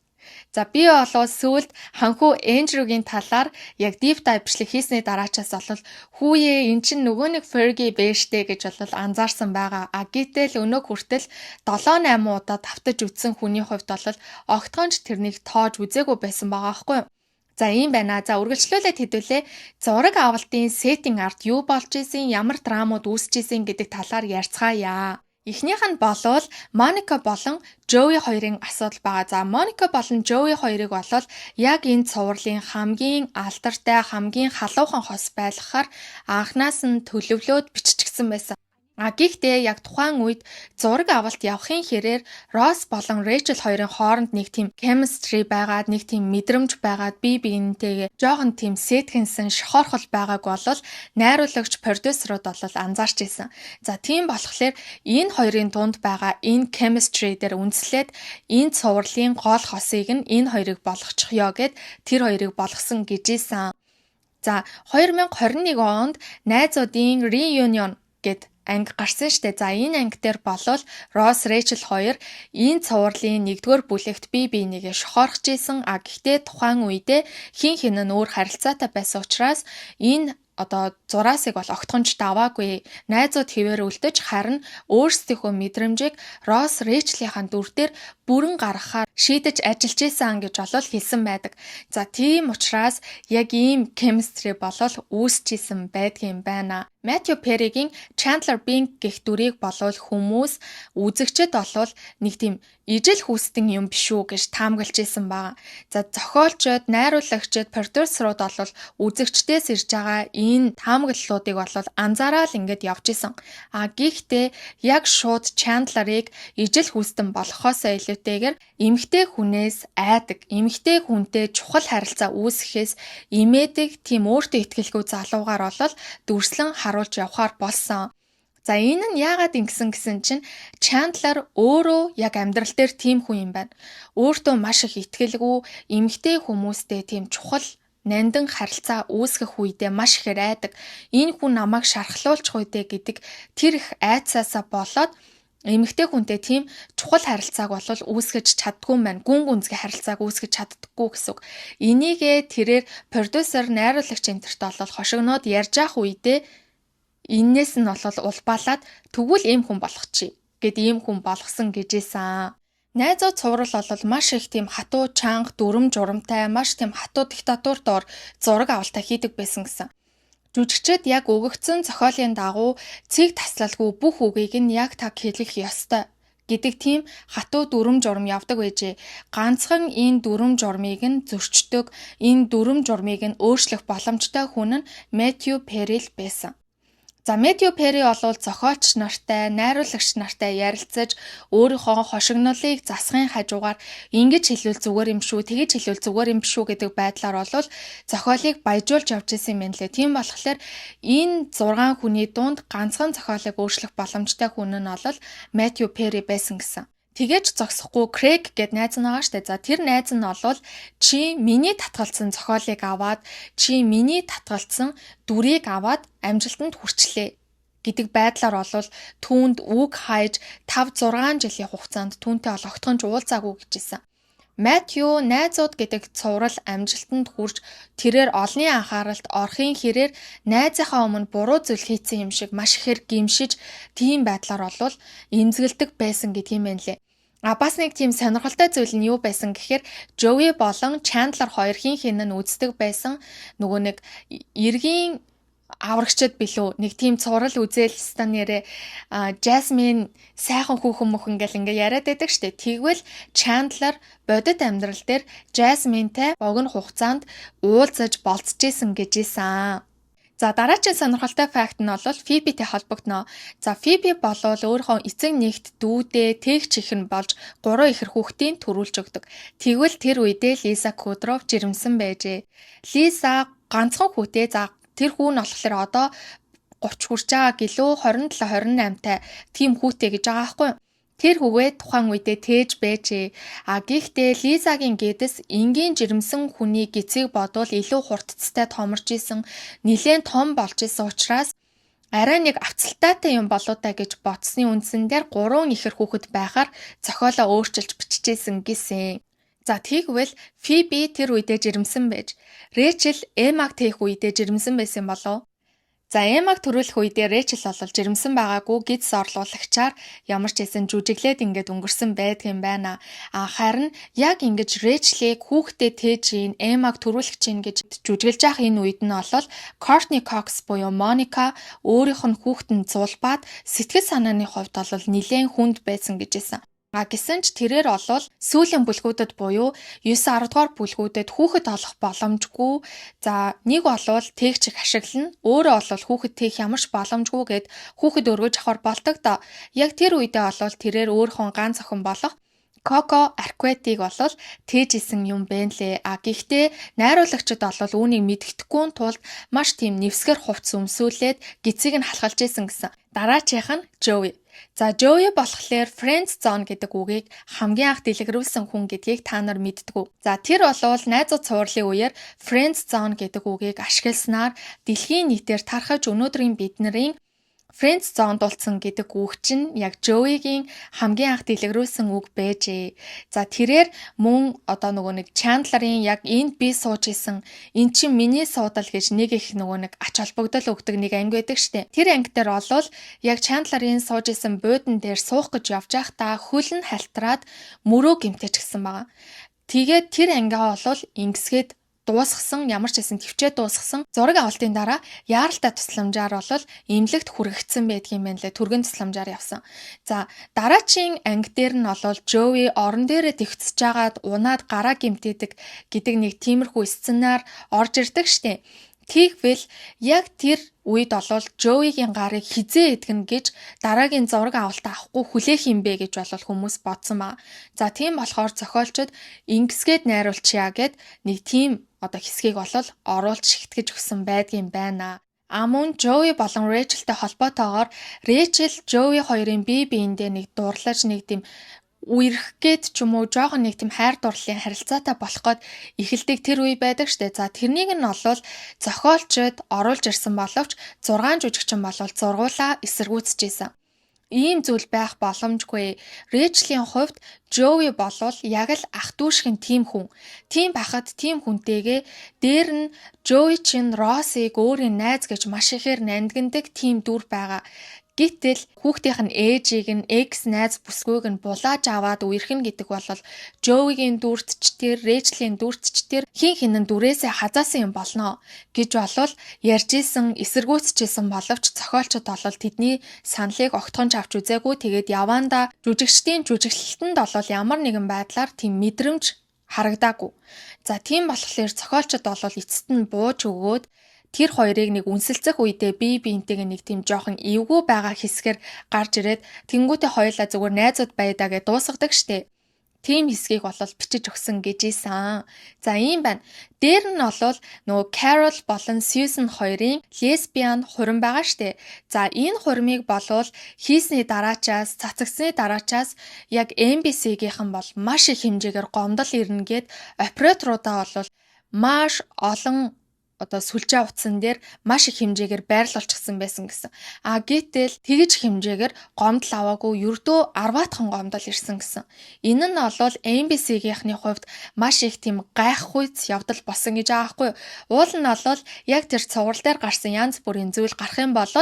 За би болоо сүүлд ханхүү Andrew-гийн талаар яг deep dive бичлэг хийсний дараачаас бол хүүе эн чинь нөгөө нэг Fergie бэштэй гэж бол анзаарсан байгаа. Гэтэл өнөө хүртэл 7-8 удаа давтаж үзсэн хүний хувьд бол огтхонч тэрнийг тоож үзээгүй байсан байгаа аахгүй юу? За ийм байна. За үргэлжлүүлээд хэдүүлээ. Зураг авалтын сеттинг арт юу болж исэн, ямар драмууд үүсэж исэн гэдэг талаар ярьцгаая. Эхнийх нь болвол Моника болон Joey хоёрын асуудал байгаа. За Моника болон Joey хоёрыг болвол яг энэ цувралын хамгийн алдартай, хамгийн халуухан хос байлгахаар анхнаас нь төлөвлөөд биччихсэн байсан. Гэхдээ яг тухайн үед зураг авалт явахын хэрээр Росс болон Рэйчел хоёрын хооронд нэг тийм chemistry байгаад, нэг тийм мэдрэмж байгаад бие биентэйгээ жоохон тийм сэтгэнсэн шохорхол байгааг болол найруулагч продюсерууд бол анзаарч ирсэн. За тийм болохоор энэ хоёрын дунд байгаа энэ chemistry дээр үндэслээд энэ цувралын гол хосыг нь энэ хоёрыг болгочихё гэд тэр хоёрыг болгосон гэж ийсэн. За 2021 онд найзуудын reunion гэд анги гарсан штэ. За энэ анги дээр болвол Росс, Рэйчел хоёр энэ цувралын 1-р бүлэгт бие биенийгээ шохорхож исэн. Гэхдээ тухайн үедээ хин хин нь өөр харилцаатай байсан учраас энэ одоо зураасыг бол огтхонч даваагүй. Найзууд хэвээр үлдэж харин өөрсдийнхөө мэдрэмжийг Росс, Рэйчлийн дүр дээр бүрэн гаргахаар шийдэж ажиллаж исэн гэж олол хэлсэн байдаг. За тийм учраас яг ийм chemistry болол үүсэж исэн байдгийн байна. Мэтью Перригийн Chandler Bing гэх дүрийг болвол хүмүүс үзэгчд болвол нэг тийм ижил хүстэн юм биш үү гэж таамаглаж исэн байгаа. За зохиолчид, найруулагчид, продюсерууд болвол үзэгчдээс ирж байгаа энэ таамаглалуудыг болвол анзаараад ингэж явж исэн. Гэхдээ яг шууд Chandler-ыг ижил хүстэн болохоос илүүтэйгээр эмэгтэй хүнээс айдаг, эмэгтэй хүнтэй чухал харилцаа үүсгэхээс имээдэг тийм өөртөө итгэлгүй залуугаар болвол дүрслэн харуулж явахаар болсон. За энэ нь яагаад ингэсэн гэсэн чинь Chandler өөрөө яг амьдрал дээр тийм хүн юм байна. Өөртөө маш их итгэлгүй, эмэгтэй хүмүүстэй тийм чухал нандин харилцаа үүсгэх үедээ маш ихээр айдаг. Энэ хүн намайг шархлуулчих үедээ гэдэг тэр их айцаасаа болоод эмэгтэй хүнтэй тийм чухал харилцааг болол үүсгэж чаддгүй маань. Гүн гүнзгий харилцааг үүсгэж чаддаггүй гэсэн үг. Энийгээ тэрээр продюсер, найруулагч энтерт болол хошигноод ярьж явах үедээ энээс нь болол улбаалаад тэгвэл ийм хүн болгочих гэд ийм хүн болгосон гэжсэн. Найзууд цуврал бол маш их тийм хатуу чанга, дүрм журамтай, маш тийм хатуу диктатур доор зураг авалтаа хийдэг байсан гэсэн. Жүжигчид яг өгөгдсөн зохиолын дагуу цэг таслалгүй бүх үгийг нь яг таг хэлэх ёстой гэдэг тийм хатуу дүрм журам явдаг байжээ. Ганцхан энэ дүрм журмыг нь зөрчдөг, энэ дүрм журмыг нь өөрчлөх боломжтой хүн нь Мэтью Перри л байсан. За Мэтью Перри болвол зохиолч нартай, найруулагч нартай ярилцаж өөрийнхөө хошигнолыг засахын хажуугаар ингэж хэлвэл зүгээр юм шүү, тэгэж хэлвэл зүгээр юм шүү гэдэг байдлаар болвол зохиолыг баяжуулж явж исэн юм лээ. Тийм болохоор энэ 6 хүний дунд ганцхан зохиолыг өөрчлөх боломжтой хүн нь бол Мэтью Перри байсан гэсэн. Тэгэж зогсохгүй Крэг гэд найз нь байгаа штэ. За тэр найз нь олвол чи миний татгалцсан зохиолыг аваад, чи миний татгалцсан дүрийг аваад амжилтанд хүрчлээ гэдэг байдлаар олвол түүнд үг хайж 5-6 жилийн хугацаанд түүнтэй олгохтонж уулзаагүй гэжсэн. Мэтью найзууд гэдэг цуврал амжилтанд хүрч тэрээр олонний анхааралд орохын хэрээр найзынхаа өмнө буруу зүйл хийсэн юм шиг маш ихээр гимшиж тийм байдлаар олвол эмзэгэлдэг байсан гэдэг юм байна лээ. Бас нэг тийм сонирхолтой зүйл нь юу байсан гэхээр Joey болон Chandler хоёр хин нь үздэг байсан нөгөө нэг эргийн аврагчд билүү нэг тийм цуврал үзэл стан нэрэ Jasmine сайхан хүүхэн мөхөн гэл ингээ яриад байдаг штэ. Тэгвэл Chandler бодит амьдрал дээр Jasmine-тэй богино хугацаанд уулзаж болцож исэн гэж ийсэн. За дараагийн сонирхолтой факт нь бол Phoebe-тэй холбогдно. За Phoebe болвол өөрийнхөө эцэг нэгт дүүдээ тэгч ихэр болж 3 ихэр хүүхдийн төрүүлж өгдөг. Тэгвэл тэр үедээ Lisa Kudrow жирэмсэн байжээ. Lisa ганцхан хүүтэй за Тэр хүү нь болохоор одоо 30 хүрч байгаа гэлөө 27 28-тай тийм хүүтэй гэж байгаа байхгүй юу? Тэр хүүгээ тухайн үедээ тээж байжээ. Гэхдээ Лизагийн гэдэс энгийн жирэмсэн хүний гэцийг бодвол илүү хурдцтай томорж исэн, нилээн том болж исэн учраас арай нэг авцалтайтай юм болоо та гэж бодсны үндсэн дээр 3 ихэр хүүхэд байхаар зохиолоо өөрчилж бичижсэн гисэн. За тэгвэл Фиби тэр үедээ жирэмсэн байж, Рэчел Эммаг тээх үедээ жирэмсэн байсан болов. За Эммаг төрүүлэх үедээ Рэчел бол жирэмсэн байгаагүй гидс орлуулагчаар ямар ч хэсэн жүжиглээд ингээд өнгөрсөн байдг юм байна. Харин яг ингэж Рэчлийг хүүхдээ тээж Эммаг төрүүлэх чинь гэж жүжиглэж явах энэ үед нь бол Кортни Кокс буюу Моника өөрийнх нь хүүхдэнд зулбаад сэтгэл санааны хувьд бол нэлээд хүнд байсан гэж хэлсэн. Гэсэн ч тэрээр олвол сүүлийн бүлгүүдэд буюу 9-10 дугаар бүлгүүдэд хүүхэд олох боломжгүй. За нэг олвол тээгчиг ашиглана. Өөрөө олвол хүүхэд тээх ямарч боломжгүй гэд хүүхэд өргөж авахар болдог доо. Яг тэр үедээ олвол тэрээр өөрийнхөө ганц охин болох Коко Аркветиг болол тээж исэн юм бэ лээ. Гэхдээ найруулагчид олвол үүнийг мэддэхгүй тулд маш тийм нэвсгэр хувцс өмсүүлээд гизийг нь халахалж исэн гэсэн. Дараачих нь Joey. За Joey болохоор Friends Zone гэдэг үгийг хамгийн анх дэлгэрүүлсэн хүн гэдгийг та нар мэддэг. За тэр болвол найзууд цувралын үеэр Friends Zone гэдэг үгийг ашигласнаар дэлхийн нийтээр тархаж өнөөдрийн биднэрийн Friends Zone дулцсан гэдэг үг чинь яг Joey-гийн хамгийн анх дэлгэрүүлсэн үг байжээ. За тэрээр мөн одоо нөгөө нэг Chandler-ийн яг энд би сууж исэн эн чинь миний суудал гэж нэг их нөгөө нэг ач холбогдол өгдөг нэг анги байдаг штэ. Тэр анги дээр олвол яг Chandler-ийн сууж исэн буудан дээр суух гэж явж байхдаа хөл нь халтраад мөрөө гимтэж гисэн байгаа. Тэгээд тэр ангиа олвол ингэсгээд дуусгасан, ямар ч хэсэн төвчээ дуусгасан. Зураг авалтын дараа яаралтай тусламжаар бол эмнэлэгт хүргэгдсэн байдгийн байна лээ. Түргэн тусламжаар явсан. За дараачийн анги дээр нь бол Joey орон дээрээ тэгцэж жагаад унаад гараа гимтээдэг гэдэг нэг тиймэрхүү сценаар орж ирдэг штэ. Тэгвэл яг тэр үед бол Joey-гийн гарыг хизээ идгэн гэж дараагийн зураг авалтаа авахгүй хүлээх юм бэ гэж бол хүмүүс бодсон ба. За тийм болохоор зохиолчид ингэсгээд найруулчихъя гэд нэг тийм одоо хэсгийг бол оруулж шигтгэж өгсөн байдгийн байна. Мөн Joey болон Rachelтэй холбоотойгоор Rachel Joey хоёрын бие биендээ нэг дурлаж нэг тийм үерх гээд ч юм уу жоохон нэг тийм хайр дурлалын харилцаатай болох гээд эхэлдэг тэр үе байдаг штэ. За тэрнийг нь олвол зохиолчид оруулж ирсэн боловч 6 жүжигчин болвол зургуулаа эсэргүүцэжсэн. Ийм зүйл байх боломжгүй. Рэчлийн хувьд Joey болвол яг л ах дүү шиг тийм хүн. Тийм байхад тийм хүнтэйгээ дээр нь Joey чинь Россыг өөрийн найз гэж маш ихээр нандиндаг тийм дүр байгаа. Гэтэл хүүхдийнх нь ээжийг нь экс найз бүсгүйг нь булааж аваад үерхэн гэдэг бол Joey-гийн дүрт ч тэр Rachel-ийн дүрт ч тэр хин хинэн дүрээсээ хазаасан юм болно гэж болвол ярьж исэн эсэргүүцэжсэн боловч зохиолчид бол тэдний саналыг огтхонч авч үзээгүй. Тэгээд яваанда жүжигчдийн жүжиглэлтэнд бол ямар нэгэн байдлаар тийм мэдрэмж харагдаагүй. За тийм болохоор зохиолчид бол эцэст нь бууж өгөөд тэр хоёрыг нэг үнсэлцэх үедээ бие биентэйг нэг тийм жоохон эвгүй байгаа хэсгээр гарч ирээд тэнгуүтээ хоёулаа зүгээр найзууд байдаа гэж дуусгадаг штэ. Тийм хэсгийг бол бичиж өгсөн гэж ийсэн. За ийм байна. Дээр нь бол нөгөө Carol болон Susan хоёрын лесбиан хурим байгаа штэ. За энэ хуримыг болвол хийсний дараачаас цацагсны дараачаас яг NBC-гийнхэн бол маш их хэмжээгээр гомдол ирнэ гэд операторудаа бол маш олон одоо сүлжээ утсан дээр маш их хэмжээгээр байрлуулчихсан байсан гэсэн. Гэтэл тэгж хэмжээгээр гомдол аваагүй ердөө 10-атхан гомдол ирсэн гэсэн. Энэ нь бол NBC-гийнхний хувьд маш их тийм гайхахуйц явдал болсон гэж байгаа байхгүй юу? Уул нь бол яг тэр цуврал дээр гарсан янз бүрийн зүйл гарах юм бол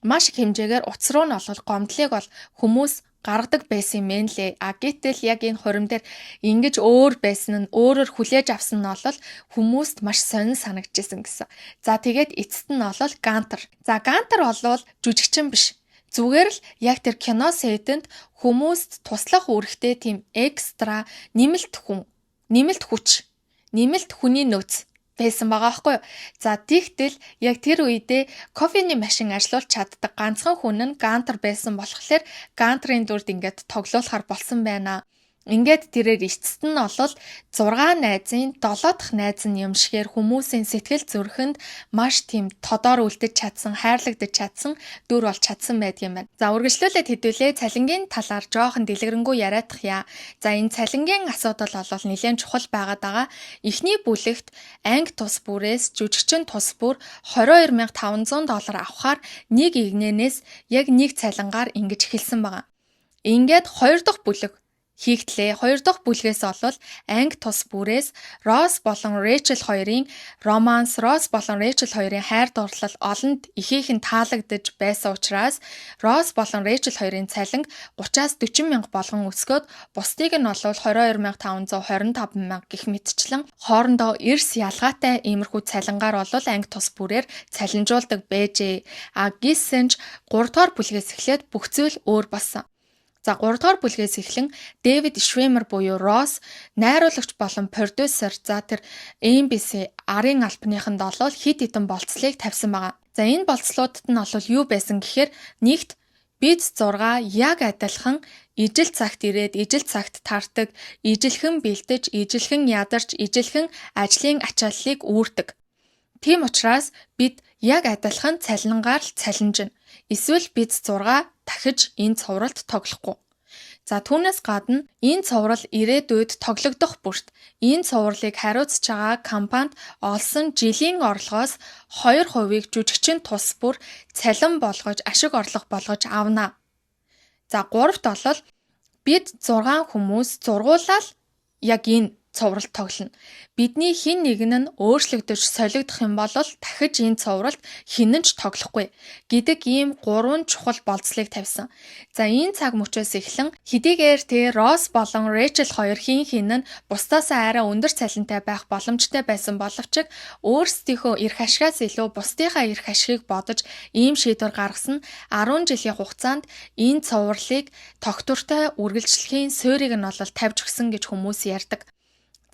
маш их хэмжээгээр утас руу нь бол гомдлыг бол хүмүүс гаргадаг байсан юм лээ. Гэтэл яг энэ хурим дээр ингэж өөр байсан нь өөрөөр хүлээж авсан нь бол хүмүүст маш сонин санагдчихсэн гэсэн. За тэгээд эцэст нь бол Гантер. За Гантер бол жүжигчин биш. Зүгээр л яг тэр кино сетэнд хүмүүст туслах үүрэгтэй тийм экстра нэмэлт хүч, нэмэлт хүний нөөц байсан байгаа байхгүй юу. За тэгтэл яг тэр үедээ кофений машин ажиллуулж чаддаг ганцхан хүн нь Гантер байсан болохоор Гантерийн дүрд ингээд тоглоулахар болсон байна. Ингээд тэрээр эцэст нь олол 6 найзын 7 дахь найз нь юмшигээр хүмүүсийн сэтгэл зүрхэнд маш тийм тодор үлдэж чадсан, хайрлагдаж чадсан дүр болж чадсан байдгийм байна. За үргэлжлүүлээд хэдүүлээ цалингийн талаар жоохон дэлгэрэнгүй яриадах яа. За энэ цалингийн асуудал бол нэлээд чухал байгаад байгаа. Эхний бүлэгт анги тус бүрээс жүжигчин тус бүр $22,500 авахаар нэг игнэнээс яг нэг цалингаар ингэж эхэлсэн байгаа. Ингээд 2 дахь бүлэг хийгдлээ. 2 дахь бүлгээс олвол анги тус бүрээс Росс болон Рэйчел хоёрын романс, Росс болон Рэйчел хоёрын хайр дурлал олонд ихээхэн таалагдж байсан учраас Росс болон Рэйчел хоёрын цалинг 30-аас 40 мянга болгон өсгөөд бусдыг нь олвол 22,500, 25,000 гэх мэтчлэн хоорондоо эрс ялгаатай иймэрхүү цалингаар олвол анги тус бүрээр цалинжуулдаг байжээ. Гисэн ч 3 дугаар бүлгээс эхлээд бүх зүйл өөр болсон. За 3 дугаар бүлгээс эхлэн Дэвид Швемер буюу Росс найруулагч болон продюсер за тэр NBC арын албаныханд олвол хит хитэн болцлыг тавьсан байгаа. За энэ болцлуудад нь олвол юу байсан гэхээр нэгт бид 6 яг адилхан ижил цагт ирээд ижил цагт тардаг, ижилхэн бэлдэж, ижилхэн ядарч, ижилхэн ажлын ачааллыг үүрдэг. Тийм учраас бид яг адилхан цалингаар л цалинжина. Эсвэл бид 6 дахиж энэ цовралд тоглохгүй. За түүнээс гадна энэ цоврал ирээдүйд тоглогдох бүрт энэ цовралыг хариуцж байгаа компанид олсон жилийн орлогоос 2% жүжигчин тус бүр цалин болгож ашиг орлого болгож авна. За 3-т бол бид 6 хүмүүс зургуулаад яг энэ цовралд тоглоно. Бидний хин нэг нь өөрчлөгдөж солигдох юм бол дахиж энэ цовралд хинэн ч тоглохгүй гэдэг ийм 3 чухал болцлыг тавьсан. За энэ цаг мөчөөс эхлэн хэдийгээр Росс болон Рэйчел хоёр хин нь бусдаасаа арай өндөр цалинтай байх боломжтой байсан боловч өөрсдийнхөө эрх ашигаас илүү бусдынхаа эрх ашигыг бодож ийм шийдвэр гаргасан 10 жилийн хугацаанд энэ цовралыг тогтвортой үргэлжлэхийн суурийг нь тавьж өгсөн гэж хүмүүс ярьдаг.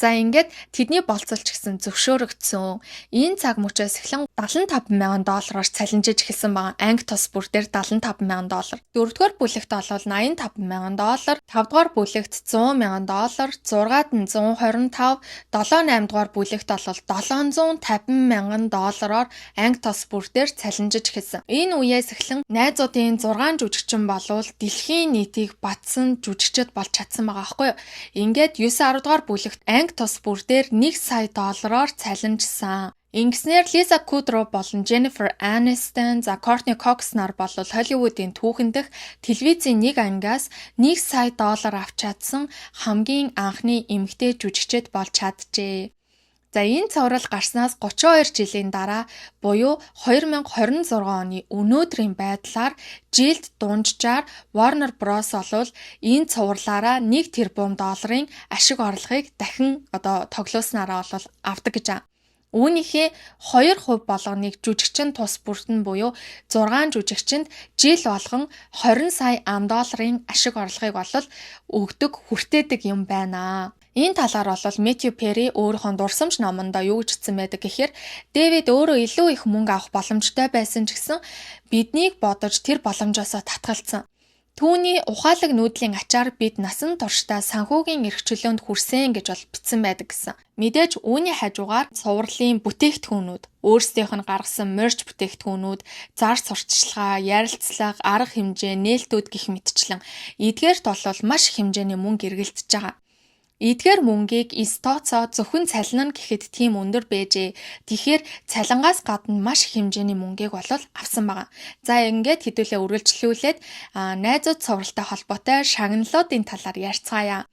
За ингээд тэдний болцолч гэсэн зөвшөөрөгдсөн. Энэ цаг мөчөөс эхлэн $75,000-аар цалинжиж эхэлсэн байгаа. Анги тус бүр дээр $75,000. 4-р бүлэгт бол $85,000, 5-р бүлэгт $100,000, 6-ад нь $125, 7-8-р бүлэгт бол $750,000-аар анги тус бүр дээр цалинжиж эхэлсэн. Энэ үеэс эхлэн найзуудын 6 жүжигчин болвол дэлхийн нийтийг батсан жүжигчд болж чадсан байгаа аахгүй юу? Ингээд 9-10-р бүлэгт анги тус бүр дээр $1 сая цалинжсан. Ингэснээр Лиза Кудроу болон Jennifer Aniston, за Courtney Cox нар бол Холливуудын түүхэн дэх телевизийн нэг ангиас $1 сая авч чадсан хамгийн анхны эмэгтэй жүжигчд болж чаджээ. За энэ цоврал гарснаас 32 жилийн дараа буюу 2026 оны өнөөдрийн байдлаар жилд дунджаар Warner Bros олвол энэ цоврлаараа $1 тэрбум ашиг орлогыг дахин тоглооснараа бол авдаг гэж байна. Үүнийхээ 2% болгоныг жүжигчин тус бүрт нь буюу 6 жүжигчинд жил болгон $20 сая ашиг орлогыг бол өгдөг хүртээдэг юм байна. Энэ талаар бол Мэтью Перри өөрийнхөө дурсамж номондоо юу гэж хэлсэн байдаг гэхээр Дэвид өөрөө илүү их мөнгө авах боломжтой байсан ч гэсэн биднийг бодож тэр боломжоосоо татгалцсан. Түүний ухаалаг нүүдлийн ачаар бид насан туршдаа санхүүгийн эрх чөлөөнд хүрсэн гэж бол бичсэн байдаг гэсэн. Мэдээж үүний хажуугаар цувралын бүтээгдэхүүнүүд, өөрсдийнх нь гаргасан мерч бүтээгдэхүүнүүд, зар сурталчилгаа, ярилцлага, арга хэмжээ, нээлтүүд гэх мэтчлэн эдгээрт бол маш их хэмжээний мөнгө эргэлдэж байгаа. Эдгээр мөнгийг Стоцоо зөвхөн цалин нь гэхэд тийм өндөр байжээ. Тэгэхээр цалингаас гадна маш их хэмжээний мөнгийг бол авсан байгаа. За ингээд хэдүүлээ үргэлжлүүлээд найзууд цувралтай холбоотой шагналуудын талаар ярьцгаая.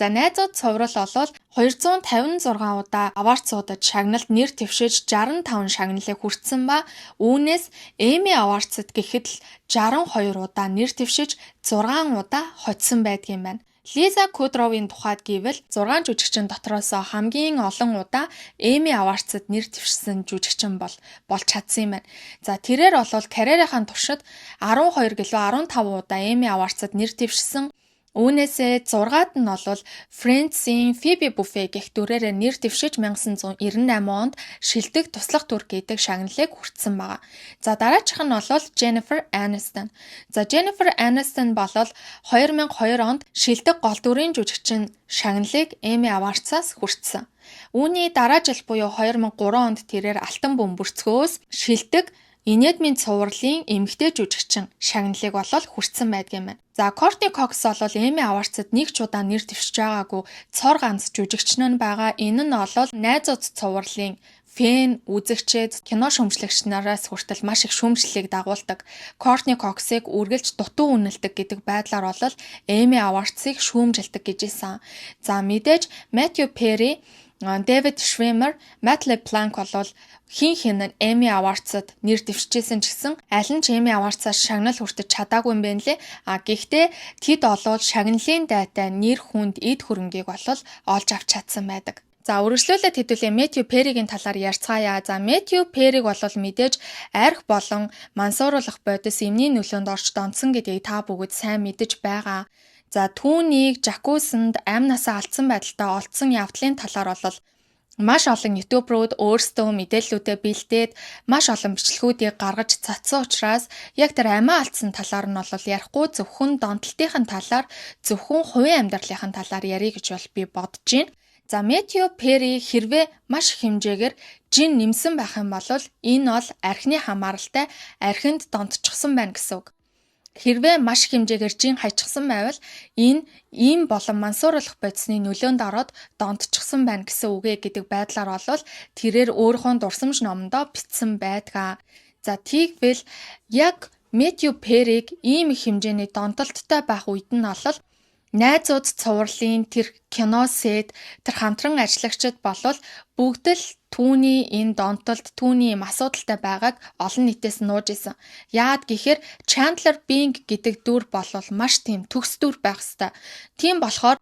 За найзууд цуврал бол 256 удаа аварцуудад шагналд нэр дэвшиж 65 шагналыг хүртсэн ба үүнээс Эмми аварцад гэхэд л 62 удаа нэр дэвшиж 6 удаа хоцсон байдгийм байна. Лиза Кудроугийн тухайд гэвэл 6 жүжигчин дотроос хамгийн олон удаа Эмми аварцад нэр дэвшсэн жүжигчин болж чадсан юм байна. За тэрээр бол карьерийнхаа туршид 12 гэлөө 15 удаа Эмми аварцад нэр дэвшсэн. Үүнээсээ 6-ад нь бол Friends-ийн Phoebe Buffay гэх дүрээрээ нэр дэвшиж 1998 онд шилдэг туслах дүр гэдэг шагналыг хүртсэн байна. За дараачих нь бол Jennifer Aniston. За Jennifer Aniston бол 2002 онд шилдэг гол дүрийн жүжигчин шагналыг Emmy Awards-аас хүртсэн. Үүний дараа жил буюу 2003 онд тэрээр Алтан бөмбөрцгөөс шилдэг Инедмийн цувралын эмэгтэй жүжигчин шагналыг болол хүртсэн байдаг юм байна. За Courtney Cox бол Emmy Awards-д нэг ч удаа нэр дэвшиж байгаагүй цор ганц жүжигчин нь байгаа. Энэ нь бол найзууд цувралын фэн, үзэгчид, кино шүүмжлэгч нараас хүртэл маш их шүүмжлэлийг дагуулдаг. Courtney Cox-ыг үргэлж дутуу үнэлдэг гэдэг байдлаар бол Emmy Awards-ыг шүүмжилдэг гэж исэн. За мэдээж Matthew Perry, David Schwimmer, Matt LeBlanc бол хин нь Emmy Awards-д нэр дэвшижсэн ч гэсэн аль нь ч Emmy Awards-аас шагнал хүртэж чадаагүй юм байна лээ. Гэхдээ тэд олвол шагналын дайтай нэр хүнд эд хөрөнгийг болол олж авч чадсан байдаг. За үргэлжлүүлээд хэдүүлээ Matthew Perry-гийн талаар ярьцгаая. За Matthew Perry-г бол мэдээж арх болон мансууруулах бодис эмний нөлөөнд орж донцсон гэдгийг та бүгд сайн мэдэж байгаа. За түүнийг жакусанд амнасаа алдсан байдалтай олдсон явдлын талаар бол маш олон ютуберүүд өөрсдөө мэдээллүүдэд бэлдээд маш олон бичлэгүүдийг гаргаж цацсан учраас яг тэр амиа алдсан талаар нь бол ярихгүй зөвхөн донтолтын талаар, зөвхөн хувийн амьдралын талаар ярих гэж бол би бодож байна. За Matthew Perry хэрвээ маш их хэмжээгээр жин нэмсэн байх юм бол энэ бол архины хамааралтай архинд донтчихсон байна гэсэн үг. Хэрвээ маш их хэмжээгээр жин хайчихсан байвал энэ ийм болон мансууруулах бодисны нөлөөнд ороод донтчихсон байна гэсэн үгэ гэдэг байдлаар бол тэрээр өөрийнхөө дурсамж номондоо бичсэн байдгаа. За тийгвэл яг Matthew Perry-г ийм их хэмжээний донтолттой байх үед нь бол найзууд цувралын тэр кино сет тэр хамтран ажиллагчид болвол бүгд л түүний энэ донтолд түүний юм асуудалтай байгааг олон нийтээс нууж исэн. Яад гэхээр Chandler Bing гэдэг дүр болвол маш тийм төгс дүр байх ёстой. Тийм болохоор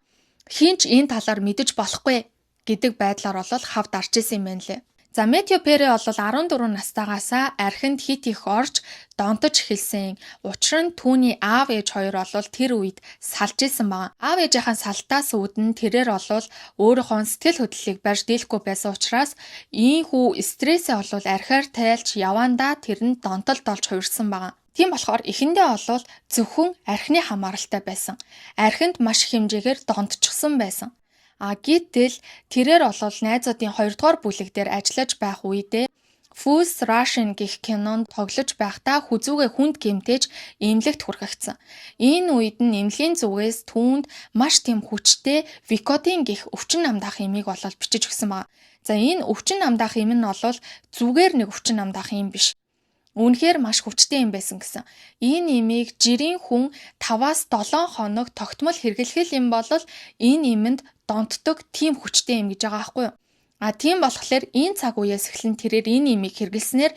хинч энэ талаар мэдэж болохгүй гэдэг байдлаар бол хавд арч исэн юм байна лээ. За Matthew Perry бол 14 настайгаас архинд хит их орж донтож эхэлсэн. Учир нь түүний аав ээж хоёр бол тэр үед салж исэн байна. Аав ээжийнхэн салтаас үүдэн тэрээр бол өөрийнхөө сэтгэл хөдлөлийг барьж дийлэхгүй байсан учраас ийхүү стрессээ бол архиар тайлж явандаа тэр нь донтолд олж хувирсан байна. Тийм болохоор эхэндээ бол зөвхөн архины хамааралтай байсан. Архинд маш их хэмжээгээр донтчихсон байсан. Гэтэл тэрээр бол найзуудын 2 дугаар бүлэг дээр ажиллаж байх үедээ Fools Rush гэх кинонд тоглож байхдаа хүзүүгээ хүнд гэмтээж эмнэлэгт хүргэгдсэн. Энэ үед нь эмнэлгийн зүгээс түүнд маш тийм хүчтэй Vicodin гэх өвчин намдаах эмийг болол бичиж өгсөн байна. За энэ өвчин намдаах эм нь бол зүгээр нэг өвчин намдаах эм биш. Үнэхээр маш хүчтэй юм байсан гэсэн. Энэ имийг жирийн хүн 5-7 хоног тогтмол хэрэглэх юм бол энэ имэнд донтдог тийм хүчтэй юм гэж байгаа байхгүй юу? Тийм болохоор энэ цаг үеэс эхлэн тэрээр энэ имийг хэрэглэснээр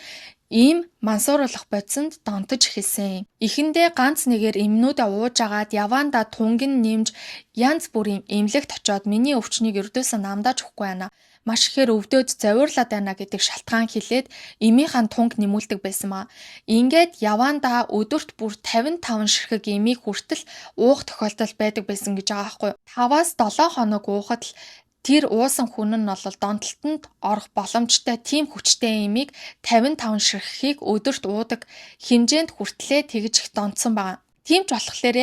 ийм мансууруулах бодисонд донтож эхэлсэн. Эхэндээ ганц нэгээр эмнүүдээ ууж агаад явандаа тунгин нэмж янз бүрийн эмнэлэгт очиод миний өвчнийг ердөөсөө намдааж өгөхгүй байна. Маш ихээр өвдөд завиурлаад байна гэдэг шалтгаан хэлээд эмийнхаа тунг нэмүүлдэг байсан маа. Ингээд явандаа өдөрт бүр 55 ширхэг эмийг хүртэл уух тохиолдол байдаг байсан гэж байгаа байхгүй юу? 5-7 хоног уухад л тэр уусан хүн нь бол донтолтонд орох боломжтой тийм хүчтэй эмийг 55 ширхгийг өдөрт уудаг хэмжээнд хүртлээ тэгж их донтсон байна. Тийм ч болохоор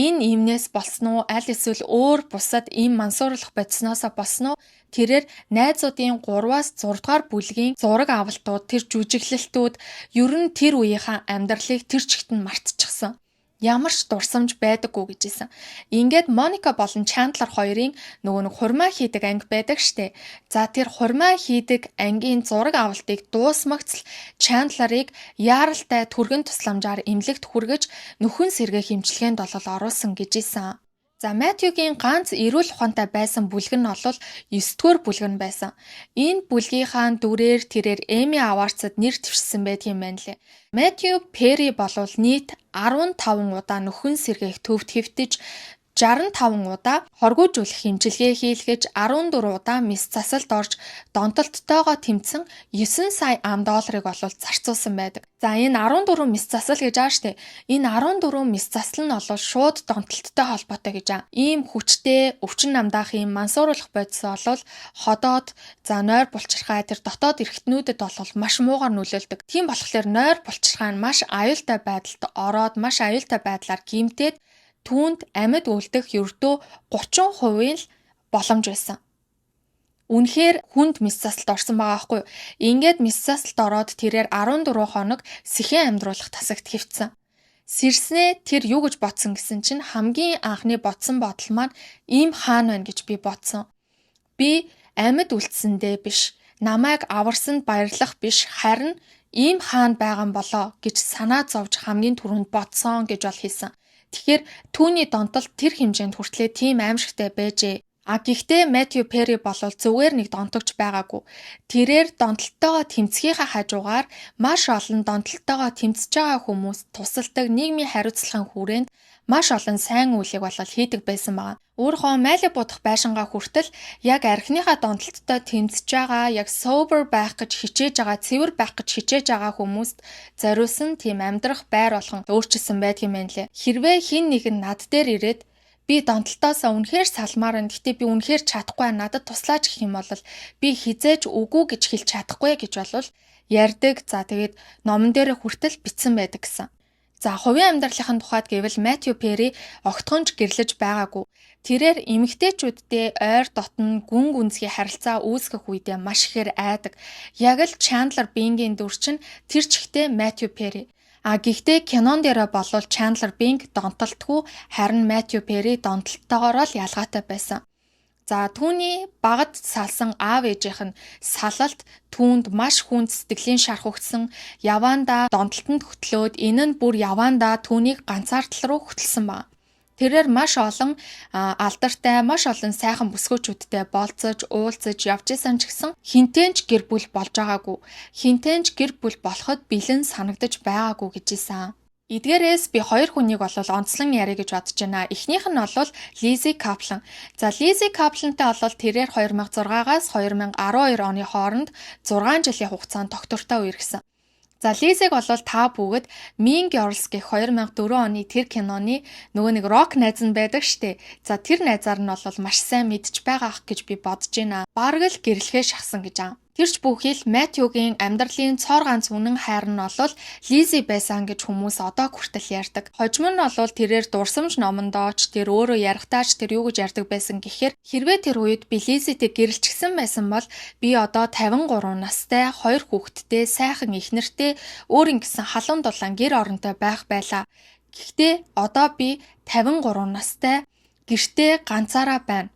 энэ имнээс болсон уу аль эсвэл өөр бусад им мансууруулах бодисноосоо болсон уу тэрээр найзуудын 3-6 дугаар бүлгийн зураг авалтууд тэр жүжиглэлтүүд ер нь тэр үеийнхаа амьдралыг тэр чигт нь мартчихсан. Ямар ч дурсамж байдаггүй гэж хэлсэн. Ингээд Моника болон Чандлер хоёрын нөгөө нэг хурмаа хийдэг анги байдаг штэ. За тэр хурмаа хийдэг ангийн зураг авалтыг дуусмагц Чандлерыг яаралтай түргэн тусламжаар эмнэлэгт хүргэж нөхөн сэргээ хэмжлэгэнд оруулсан гэж хэлсэн. За Матьюгийн ганц эрүүл ухаантай байсан бүлэг нь бол 9-р бүлэг нь байсан. Энэ бүлгийнхаа дүрээр тэрээр Emmy Awards-д нэр дэвшсэн байдаг юм байна лээ. Matthew Perry болвол нийт 15 удаа нөхөн сэргээх төвд хэвтэж 65 удаа хоргоожуулах хэмжилгээ хийлгэж 14 удаа мис засалд орж донтолттойгоо тэмцэн 9 сая $10 олол зарцуулсан байдаг. За энэ 14 мис засал гэж байгаа штэ. Энэ 14 мис засал нь бол шууд донтолттой холбоотой гэж байгаа. Ийм хүчтэй өвчин намдаах ийм мансууруулах бодис бол ходоод за нойр булчирхай тэр дотоод эргэтнүүдэд бол маш муугар нөлөөлдөг. Тийм болохоор нойр булчирхай нь маш аюултай байдалд ороод маш аюултай байдлаар гимтээд түүнд амьд үлдэх ердөө 30% л боломж байсан. Үнэхээр хүнд мис засалд орсон байгаа байхгүй юу? Ингээд мис засалд ороод тэрээр 14 хоног сэхэн амьдруулах тасагт хэвтсэн. Сэрснээ тэр юу гэж бодсон гэсэн чинь хамгийн анхны бодсон бодол маань ийм хаан байна гэж би бодсон. Би амьд үлдсэндээ биш, намайг аварсанд баярлах биш, харин ийм хаан байгаа болоо гэж санаа зовж хамгийн түрүүнд бодсон гэж бол хэлсэн. Тэгэхээр түүний донтолт тэр хэмжээнд хүртлээр тийм аимшигтай байжээ. Гэхдээ Мэтью Перри бол зүгээр нэг донтогч байгаагүй. Тэрээр донтолтойгоо тэмцэхийнхаа хажуугаар маш олон донтолтойгоо тэмцэж байгаа хүмүүс тусалдаг нийгмийн хариуцлагын хүрээнд маш олон сайн үйлийг бол хийдэг байсан байна. Өөрийнхөө майлаг будах байшингаа хүртэл яг архиныхаа донтолттой тэмцэж байгаа, яг sober байх гэж хичээж байгаа, цэвэр байх гэж хичээж байгаа хүмүүст зориулсан тийм амьдрах байр болгон өөрчилсөн байдгийм байна лээ. Хэрвээ хин нэг нь над дээр ирээд би донтолтоосоо үнэхээр салмаар байна. Гэтэ би үнэхээр чадахгүй надад туслаач гэх юм бол би хизээж үгүй гэж хэлж чадахгүй гэж бол ярьдаг. За тэгээд номон дээр хүртэл бичсэн байдаг гэсэн. За хувийн амьдралын тухайд гэвэл Мэтью Перри огтхонч гэрлэж байгаагүй. Тэрээр эмэгтэйчүүдтэй ойр дотн гүн гүнзгий харилцаа үүсгэх үедээ маш ихээр айдаг. Яг л Чандлер Бингийн дүр чинь тэр чигтээ Мэтью Перри. Гэхдээ кинон дээрээ болвол Чандлер Бинг донтолтгүй харин Мэтью Перри донтолттойгоор л ялгаатай байсан. За түүний багад салсан аав ээжийнх нь салалт түүнд маш хүнд сэтгэлийн шарх өгсөн. Яваандаа донтолтонд хөтлөөд энэ нь бүр яваандаа түүнийг ганцаардал руу хөтлсөн ба. Тэрээр маш олон алдартай, маш олон сайхан бүсгүүчүүдтэй болцож, уулзаж явж исэн ч гэсэн хинтэнч гэр бүл болж байгаагүй. Хинтэнч гэр бүл болоход бэлэн санагдаж байгаагүй гэж исэн. Эдгээрээс би хоёр хүнийг бол онцлон яриа гэж бодож байна. Эхнийх нь бол Лизи Каплан. За Лизи Каплантай бол тэрээр 2006-аас 2012 оны хооронд 6 жилийн хугацаанд доктортой үерхсэн. За Лизиг бол та бүгд Mean Girls гэх 2004 оны тэр киноны нөгөө нэг рок найз нь байдаг штэ. За тэр найзаар нь бол маш сайн мэдж байгаа ах гэж би бодож байна. Бараг л гэрлэхээ шахсан гэж аа. Тэрч бүхэл Мэтьюгийн амьдралын цоор ганц үнэн хайр нь бол Лизи байсан гэж хүмүүс одоо хүртэл ярьдаг. Хожим нь бол тэрээр дурсамж номондооч тэр өөрөө ярихтаач тэр юу гэж ярьдаг байсан гэхээр хэрвээ тэр үед би Лизитэй гэрэлчихсэн байсан бол би одоо 53 настай, 2 хүүхэдтэй, сайхан эхнэртэй, өөрийн гэсэн халуун дулаан гэр оронтой байх байлаа. Гэхдээ одоо би 53 настай, гэртээ ганцаараа байна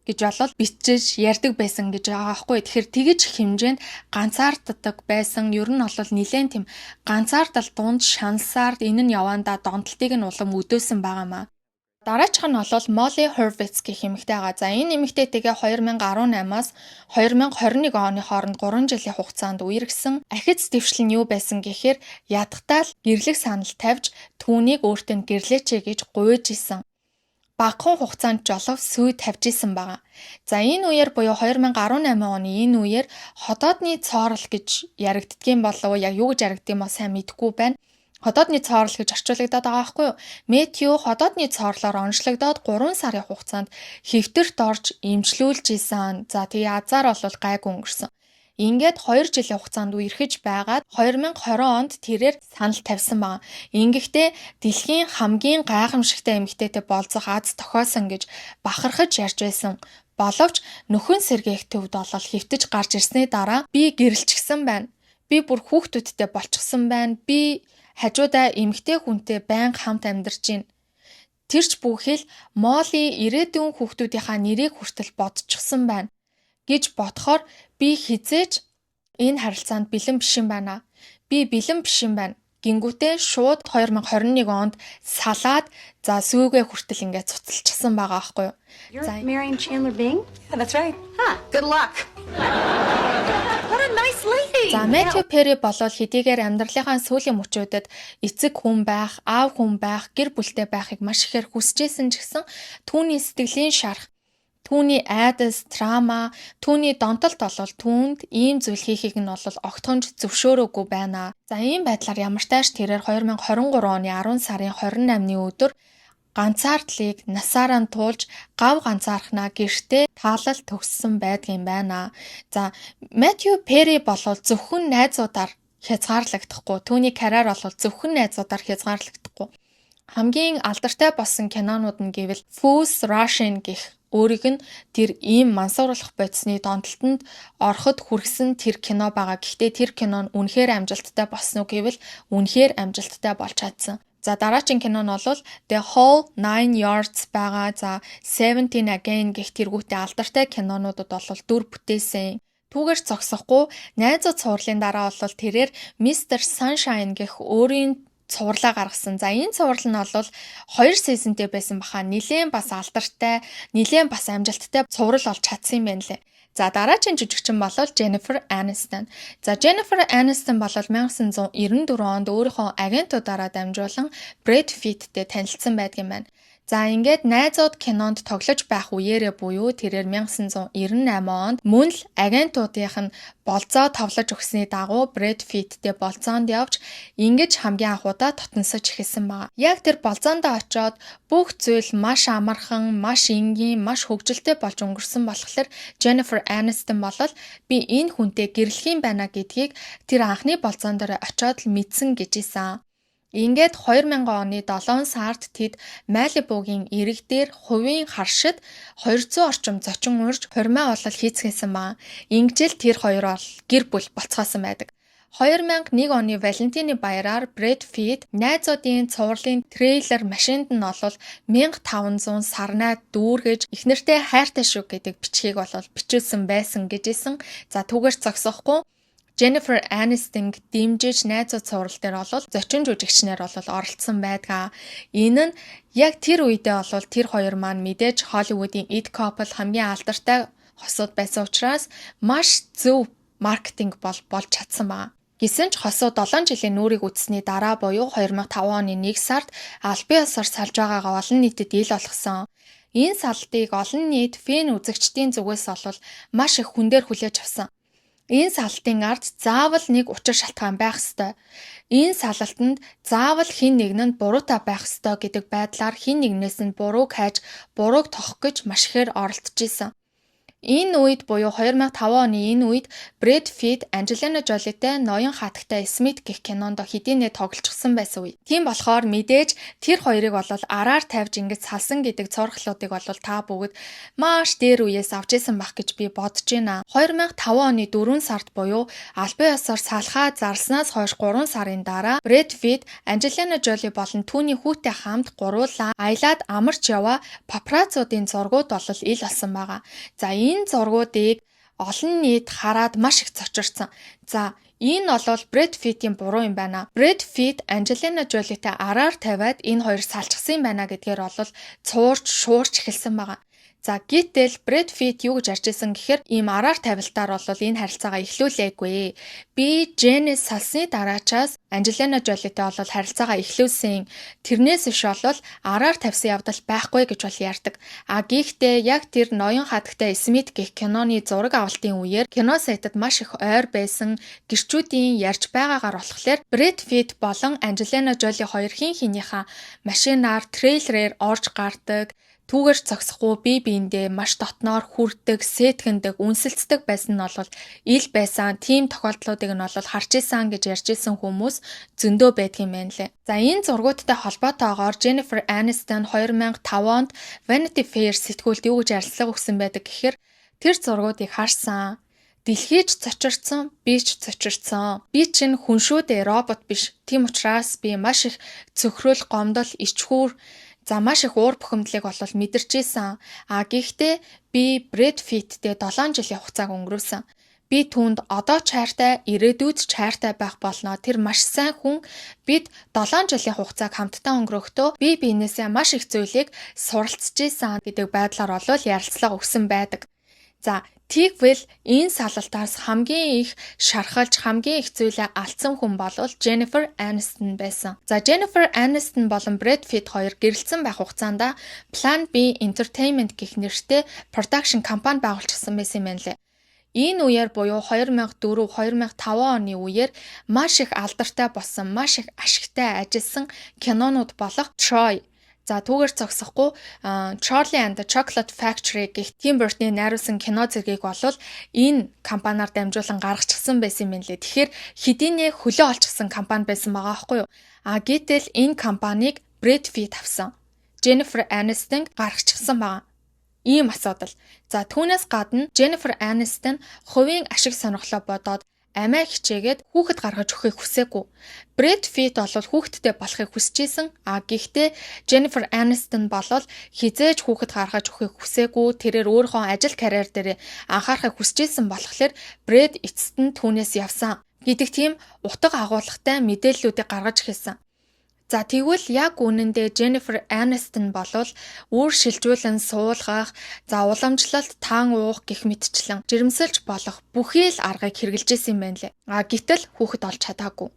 гэж болол бичиж ярьдаг байсан гэж байгаа байхгүй. Тэгэхээр тэгэж хэмжээнд ганцаарддаг байсан. Ер нь бол нэлээд тийм ганцаардал дунд шансаар энэ нь явандаа донтолтыг нь улам өдөөсөн байгаамаа. Дараачих нь бол Молли Хурвиц гэх эмэгтэй байгаа. За энэ эмэгтэйтэйгээ 2018-аас 2021 оны хооронд 3 жилийн хугацаанд үерхсэн. Ахиц дэвшил нь юу байсан гэхээр ядахтаа л гэрлэх санал тавьж түүнийг өөртөө гэрлээчээ гэж гуйж исэн. Багахан хугацаанд жолов сүй тавьж исэн байгаа. За энэ үеэр буюу 2018 оны энэ үеэр ходоодны цоорол гэж яригддгийн болов яг юу гэж яригддгийг маа сайн мэдэхгүй байна. Ходоодны цоорол гэж орчуулагдаад байгаа байхгүй юу? Мэтью ходоодны цоорлоор онцлогдоод 3 сарын хугацаанд хэвтэрт орж эмчлүүлж исэн. За тэгээ азар бол гайгүй өнгөрсөн. Ингээд 2 жилийн хугацаанд үерхэж байгаад 2020 онд тэрээр санал тавьсан байна. Ингэхдээ дэлхийн хамгийн гайхамшигтай эмэгтэйтэй болцох аз тохиосон гэж бахархаж ярьж байсан. Боловч нөхөн сэргээх төвд бол хэвтэж гарч ирсний дараа би гэрэлчихсэн байна. Би бүр хүүхдүүдтэй болчихсон байна. Би хажуудаа эмэгтэй хүнтэй байнга хамт амьдарч байна. Тэрч бүхэл Молли ирээдүйн хүүхдүүдийнхаа нэрийг хүртэл бодчихсон байна гэж бодохоор би хизээж энэ харилцаанд бэлэн биш юм байна. Би бэлэн биш юм байна. Гингүүтээ шууд 2021 онд салаад за сүүгээ хүртэл ингээд цуцалчихсан байгаа аахгүй юу. You're marrying Chandler Bing? Yeah, that's right. Huh, good luck. What a nice lady. За Мэтью Перри болол хэдийгээр амьдралынхаа сүүлийн мөчүүдэд эцэг хүн байх, аав хүн байх, гэр бүлтэй байхыг маш ихээр хүсэжсэн ч гэсэн түүний сэтгэлийн шарах, түүний айдас, трама, түүний донтолт болол түүнд ийм зүйл хийхийг нь бол огтхонж зөвшөөрөөгүй байна. За ийм байдлаар ямар ч тааш тэрээр 2023 оны 10 сарын 28-ны өдөр ганцаардлыг насаараа нь туулж гав ганцаархнаа гэртээ таалал төгссөн байдгийн байна. За Мэтью Перри болол зөвхөн найзуудаар хязгаарлагдахгүй. Түүний карьер болол зөвхөн найзуудаар хязгаарлагдахгүй. Хамгийн алдартай болсон кинонууд нь гэвэл Fools Rush гэх өөрийг нь тэр ийм мансууруулах бодисны донтолтонд ороход хүргэсэн тэр кино байгаа. Гэхдээ тэр кино нь үнэхээр амжилттай болсон уу гэвэл үнэхээр амжилттай болж чадсан. За дараагийн кино нь бол The Whole Nine Yards байгаа. За 17 Again гэх тэргүүтээ алдартай кинонуудад бол дүр бүтээсэн. Түүгээр зогсохгүй найзууд цувралын дараа бол тэрээр Mr. Sunshine гэх өөрийн цувралаа гаргасан. За энэ цуврал нь бол 2 сизонтэй байсан баха. Нилээн бас алдартай, нилээн бас амжилттай цуврал болж чадсан юм байна лээ. За дараагийн жүжигчин бол Jennifer Aniston. За Jennifer Aniston бол 1994 онд өөрийнхөө агентуудаараа дамжуулан Brad Pittтэй танилцсан байдаг юм байна. За ингээд найзууд кинонд тоглож байх үеэрээ буюу тэрээр 1998 онд мөн л агентуудынх нь болцоо товлож өгсөний дагуу Brad Pittтэй болцоонд явж ингэж хамгийн анхудаа тотонсож эхэлсэн байна. Яг тэр болцоондоо очиод бүх зүйл маш амархан, маш энгийн, маш хөвгөлтэй болж өнгөрсөн болохоор Jennifer Aniston бол би энэ хүнтэй гэрлэх юм байна гэдгийг тэр анхны болцоон дээр очиод л мэдсэн гэж исэн. Ингээд 2000 оны 7 сард тэд Малибугийн ирэг дээр хувийн харшид 200 орчим зочин урж хурмаа болол хийцгээсэн ба. Ингэжэл тэр хоёр бол гэр бүл болцгоосон байдаг. 2001 оны Валентины баяраар Brad Pitt найзуудын цувралын трейлер машинд нь бол 1500 сарнаа дүүргэж эхнэртэй хайртай шүү гэдэг бичгийг бол бичүүлсэн байсан гэж исэн. За түүгээр зогсохгүй Jennifer Aniston дэмжиж найзууд цуврал дээр бол зочин жүжигчнэр бол оролцсон байдаг. Энэ нь яг тэр үедээ бол тэр хоёр маань мэдээж Hollywood-ийн It Couple хамгийн алдартай хосууд байсан учраас маш зөв маркетинг болж чадсан байна. Гэсэн ч хосуу 7 жилийн нүүрийг үтсний дараа буюу 2005 оны 1 сард албан ёсоор салж байгаагаа олон нийтэд ил болгосон. Энэ салтыг олон нийт фэн үзэгчдийн зүгээс бол маш их хүн дээр хүлээж авсан. Энэ салтын ард заавал нэг учир шалтгаан байх ёстой. Энэ салтанд заавал хэн нэг нь буруутай байх ёстой гэдэг байдлаар хэн нэгнээс нь бурууг хайж, бурууг тохих гэж маш ихээр оролдож исэн. Энэ үед буюу 2005 оны энэ үед Brad Pitt Angelina Jolieтэй ноён хатагтай Smith гэх кинонд хэдийнэ тоглолцсон байсан үе. Тийм болохоор мэдээж тэр хоёрыг бол араар тавьж ингэж салсан гэдэг цорхлуудыг бол та бүгд маш дээр үеэс авч исэн байх гэж би бодож байна. 2005 оны 4 сард буюу албан ёсоор салхаа зарлснаас хойш 3 сарын дараа Brad Pitt Angelina Jolie болон түүний хүүтэй хамт гуруулаа аялаад амарч яваа папараццуудын зургууд бол ил болсон байгаа. За энэ зургуудыг олон нийт хараад маш их цочирсан. За энэ бол Brad Pitt-ийн буруу юм байна. Brad Pitt Angelina Jolie-тэй араар тавиад энэ хоёр салчсан юм байна гэдгээр бол цуурч шуурч эхэлсэн байгаа. За гэтэл Brad Pitt юу гэж ярьж исэн гэхээр ийм араар тавилтаар бол энэ харилцаагаа эхлүүлээгүй. Би Jane-с салсны дараачаас Angelina Jolie-тэй бол харилцаагаа эхлүүлсэн. Тэрнээс иш бол араар тавьсан явдал байхгүй гэж бол ярьдаг. Гэхдээ яг тэр ноён хатагтай Smith гэх киноны зураг авалтын үеэр кино сайтад маш их ойр байсан гэрчүүдийн ярьж байгаагаар болохоор Brad Pitt болон Angelina Jolie хоёр хинхийнийхээ машинаар трейлерээр орж гардаг. Түүгээр зогсохгүй бие биендээ маш дотноор хүрдэг, сэтгэндэг, үнсэлцдэг байсан нь бол ил байсан. Тим тохиолдлуудыг нь бол харж исэн гэж ярьж исэн хүмүүс зөндөө байдгийн байна лээ. За энэ зургуудтай холбоотойгоор Jennifer Aniston 2005 онд Vanity Fair сэтгүүлд юу гэж ярилцлага өгсөн байдаг гэхээр тэр зургуудыг харсан. Дэлхий ч цочирцсон, би ч цочирцсон. Би чинь хүн шүү дээ, робот биш. Тийм учраас би маш их цөхрөл, гомдол, ичхүүр за маш их уур бухимдлыг бол мэдэрч ийсэн. Гэхдээ би Brad Pitt-тэй 7 жилийн хугацааг өнгөрөөсөн. Би түүнд одоо ч хайртай, ирээдүйд ч хайртай байх болно. Тэр маш сайн хүн. Бид 7 жилийн хугацааг хамтдаа өнгөрөхдөө би биенээсээ маш их зүйлийг суралцж ийсэн гэдэг байдлаар ярилцлага өгсөн байдаг. За тэгвэл энэ салалтаас хамгийн их шархалж хамгийн их зүйлээ алдсан хүн бол Jennifer Aniston байсан. За Jennifer Aniston болон Brad Pitt хоёр гэрэлцсэн байх хугацаанд Plan B Entertainment гэх нэртэй production компани байгуулчихсан байсан юм байна лээ. Энэ үеэр буюу 2004-2005 оны үеэр маш их алдартай болсон, маш их ашигтай ажилласан кинонууд болох Troy. За түүгээр зогсохгүй Charlie and the Chocolate Factory гэх Tim Burton-ы найруулсан кино зэргийг болвол энэ компаниар дамжуулан гаргачихсан байсан юм лээ. Тэгэхээр хэдийнэ хөлөө олчихсан компани байсан байгаа байхгүй юу? Гэтэл энэ компанийг Brad Pitt авсан. Jennifer Aniston гаргачихсан байгаа. Ийм асуудал. За түүнээс гадна Jennifer Aniston хувийн ашиг сонирхлоо бодоод амиа хичээгээд хүүхэд гаргаж өгөхийг хүсээгүй. Brad Pitt бол хүүхэдтэй болохыг хүсэжсэн. Гэхдээ Jennifer Aniston бол хизээж хүүхэд гаргаж өгөхийг хүсээгүй. Тэрээр өөрийнхөө ажил карьер дээр анхаарахыг хүсэжсэн болохоор Brad эцэст нь түүнээс явсан гэдэг тийм утга агуулгатай мэдээллүүдийг гаргаж эхэлсэн. За тэгвэл яг үнэндээ Jennifer Aniston болвол үр шилжүүлэн суулгах, за уламжлалт таан уух гэх мэтчлэн жирэмсэлж болох бүхий л аргыг хэрэгжилж исэн юм байна лээ. Гэтэл хүүхэд олж чадаагүй.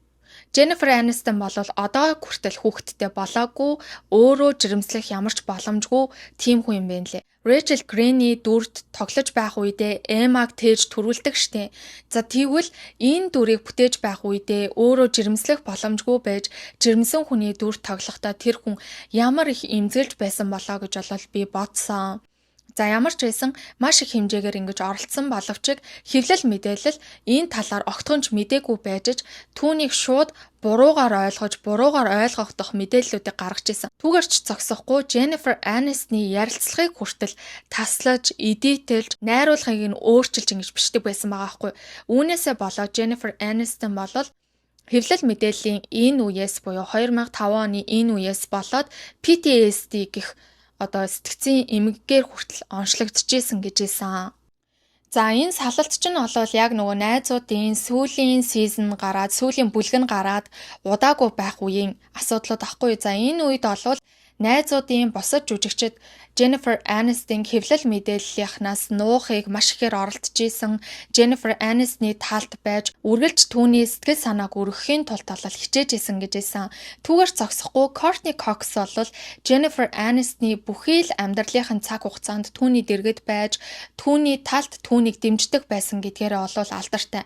Jennifer Aniston бол одоо хүртэл хүүхэдтэй болоогүй, өөрөө жирэмслэх ямар ч боломжгүй тийм хүн юм байна лээ. Rachel Green-ий дүрд тоглож байх үедээ Emma-г тээж төрүүлдэг штэ. За тэгвэл энэ дүрийг бүтээж байх үедээ өөрөө жирэмслэх боломжгүй байж жирэмсэн хүний дүр тоглохдоо тэр хүн ямар их эмзэглэж байсан болоо гэж болол би бодсон. За ямар ч байсан маш их хэмжээгээр ингэж оролцсон боловч хэвлэл мэдээлэл энэ талаар огтхонч мэдээгүй байж түүнийг шууд буруугаар ойлгох мэдээллүүдийг гаргаж ирсэн. Түүгээрч зогсохгүй Jennifer Aniston-ы ярилцлагыг хүртэл таслаж, эдитэлж, найруулгыг нь өөрчилж ингэж бичдэг байсан байгаа байхгүй. Үүнээсээ болоод Jennifer Aniston болол хэвлэл мэдээллийн энэ үеэс буюу 2005 оны энэ үеэс болоод PTSD гэх сэтгцийн эмгэггээр хүртэл онцлогдчихсэн гэж хэлсэн. За энэ салалт чинь олвол яг нөгөө найзуудын сүүлийн сизон гараад, сүүлийн бүлэг нь гараад удаагүй байх үеийн асуудлууд ахгүй. За энэ үед олвол найзуудын бусад жүжигчид Jennifer Aniston хэвлэл мэдээллийнхнаас нуухыг маш ихээр оролдож исэн. Jennifer Aniston-ы талд байж үргэлж түүний сэтгэл санааг өргөхийн тулд хичээж исэн гэж хэлсэн. Түүгээр зогсохгүй Courtney Cox бол Jennifer Aniston-ы бүхий л амьдралынхын цаг хугацаанд түүний дэргэд байж түүний талд түүнийг дэмждэг байсан гэдгээрээ олвол алдартай.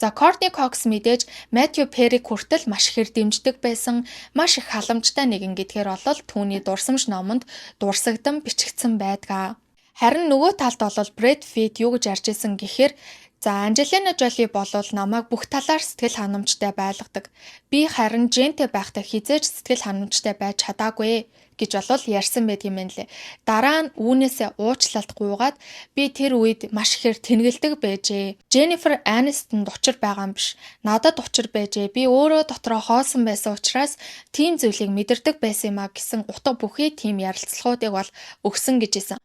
За Courtney Cox мэдээж Matthew Perry-г хүртэл маш ихээр дэмждэг байсан, маш их халамжтай нэгэн гэдгээр бол түүний дурсамж номонд дурсагдан бичигдсэн байдаг. Харин нөгөө талд бол Brad Pitt юу гэж ярьж исэн гэхээр за Angelina Jolie болвол намайг бүх талаар сэтгэл ханамжтай байлгадаг. Би харин Jenтэй байхдаа хизээж сэтгэл ханамжтай байж чадаагүй гэж болол ярьсан байдаг юм байна лээ. Дараа нь үүнээсээ уучлалт гуйгаад би тэр үед маш ихээр тэнгэлдэг байжээ. Jennifer Aniston учир байгаа юм биш. Надад учир байжээ. Би өөрөө дотроо хоосон байсан учраас тийм зүйлийг мэдэрдэг байсан юм а гэсэн утга бүхий тийм ярилцлагуудыг бол өгсөн гэж хэлсэн.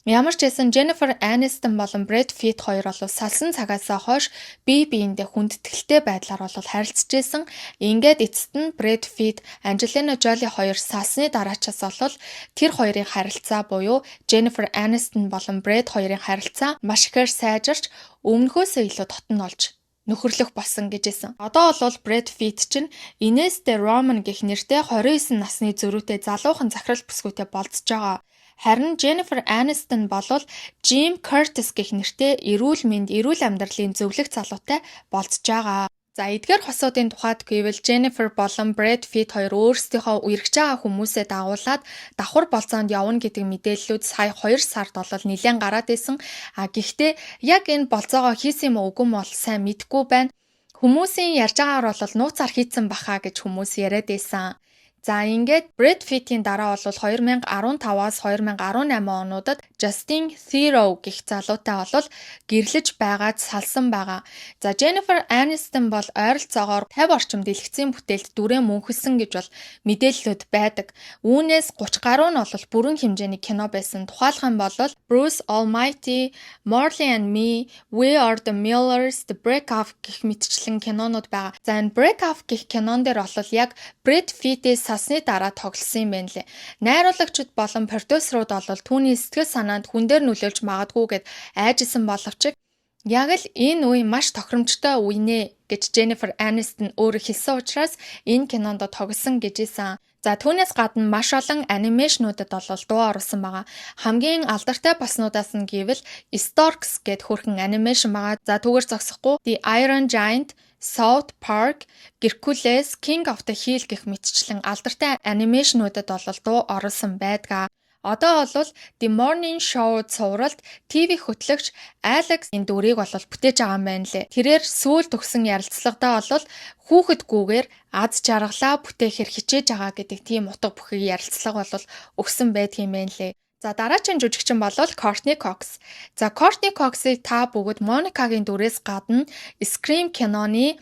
Ямар ч байсан Jennifer Aniston болон Brad Pitt хоёр бол салсан цагаасаа хойш бие биендээ хүндэтгэлтэй байдлаар бол харилцаж байсан. Ингээд эцэст нь Brad Pitt, Angelina Jolie хоёр салсны дараачаас бол тэр хоёрын харилцаа буюу Jennifer Aniston болон Brad хоёрын харилцаа маш ихээр сайжирч өмнөхөөсөө илүү дотн олж нөхөрлөх болсон гэж хэлсэн. Одоо бол Brad Pitt чинь Ines de Roman гэх нэртэй 29 насны зөрүүтэй залуухан захирал бүсгүйтэй болцож байгаа. Харин Jennifer Aniston болвол Jim Curtis гэх нэртэй эрүүл мэнд, эрүүл амьдралын зөвлөх залуутай болцож байгаа. За эдгээр хосуудын тухайд гэвэл Jennifer болон Brad Pitt хоёр өөрсдийнхөө үерхэж байгаа хүмүүсээ дагуулад давхар болцоонд явна гэдэг мэдээллүүд сая 2 сард бол нэлээд гараад исэн. Гэхдээ яг энэ болцоогоо хийсэн юм уу үгүй юм бол сайн мэдэхгүй байна. Хүмүүсийн ярьж байгаагаар бол нууцаар хийцэн баха гэж хүмүүс яриад байсан. За ингээд Brad Pitt-ийн дараа бол 2015-аас 2018 онуудад Justin Theroux гэх залуутай бол гэрлэж байгаад салсан байгаа. За Jennifer Aniston бол ойролцоогоор 50 орчим дэлгэцийн бүтээлд дүрээ мөнхөлсөн гэж бол мэдээллүүд байдаг. Үүнээс 30 гаруй нь бол бүрэн хэмжээний кино байсан. Тухайлх юм бол Bruce Almighty, Marley and Me, We Are the Millers, The Break Off гэх мэтчлэн кинонууд байгаа. За энэ Break Off гэх кинон дээр бол яг Brad Pitt-ээс салсны дараа тоглосон юм байна лээ. Найруулагчид болон продюсерууд бол түүний сэтгэл санаа санаанд хүн дээр нөлөөлж магадгүй гэд айжсэн боловч яг л энэ үе маш тохиромжтой үе нэ гэж Jennifer Aniston өөрөө хэлсэн учраас энэ кинонд тогсон гэж исэн. За түүнээс гадна маш олон анимашнуудад бол дуу оруулсан байгаа. Хамгийн алдартай болснуудаас нь гэвэл Storks гэд хөрхэн анимашн байгаа. За түүгээр зогсохгүй The Iron Giant, South Park, Hercules, King of the Hill гэх мэтчлэн алдартай анимашнуудад бол дуу оруулсан байдаг. Одоо бол The Morning Show цувралд ТV хөтлөгч Алекс энэ дүрийг бол бүтээж байгаа юм байна лээ. Тэрээр сүүл төгсөн ярилцлагадаа бол хүүхэдгүйгээр аз жаргалаа бүтээхээр хичээж байгаа гэдэг тийм утга бүхий ярилцлага бол өгсөн байдаг юм байна лээ. За дараагийн жүжигчин бол Courtney Cox. За Courtney Cox-ыг та бүгд Моникагийн дүрээс гадна Scream киноны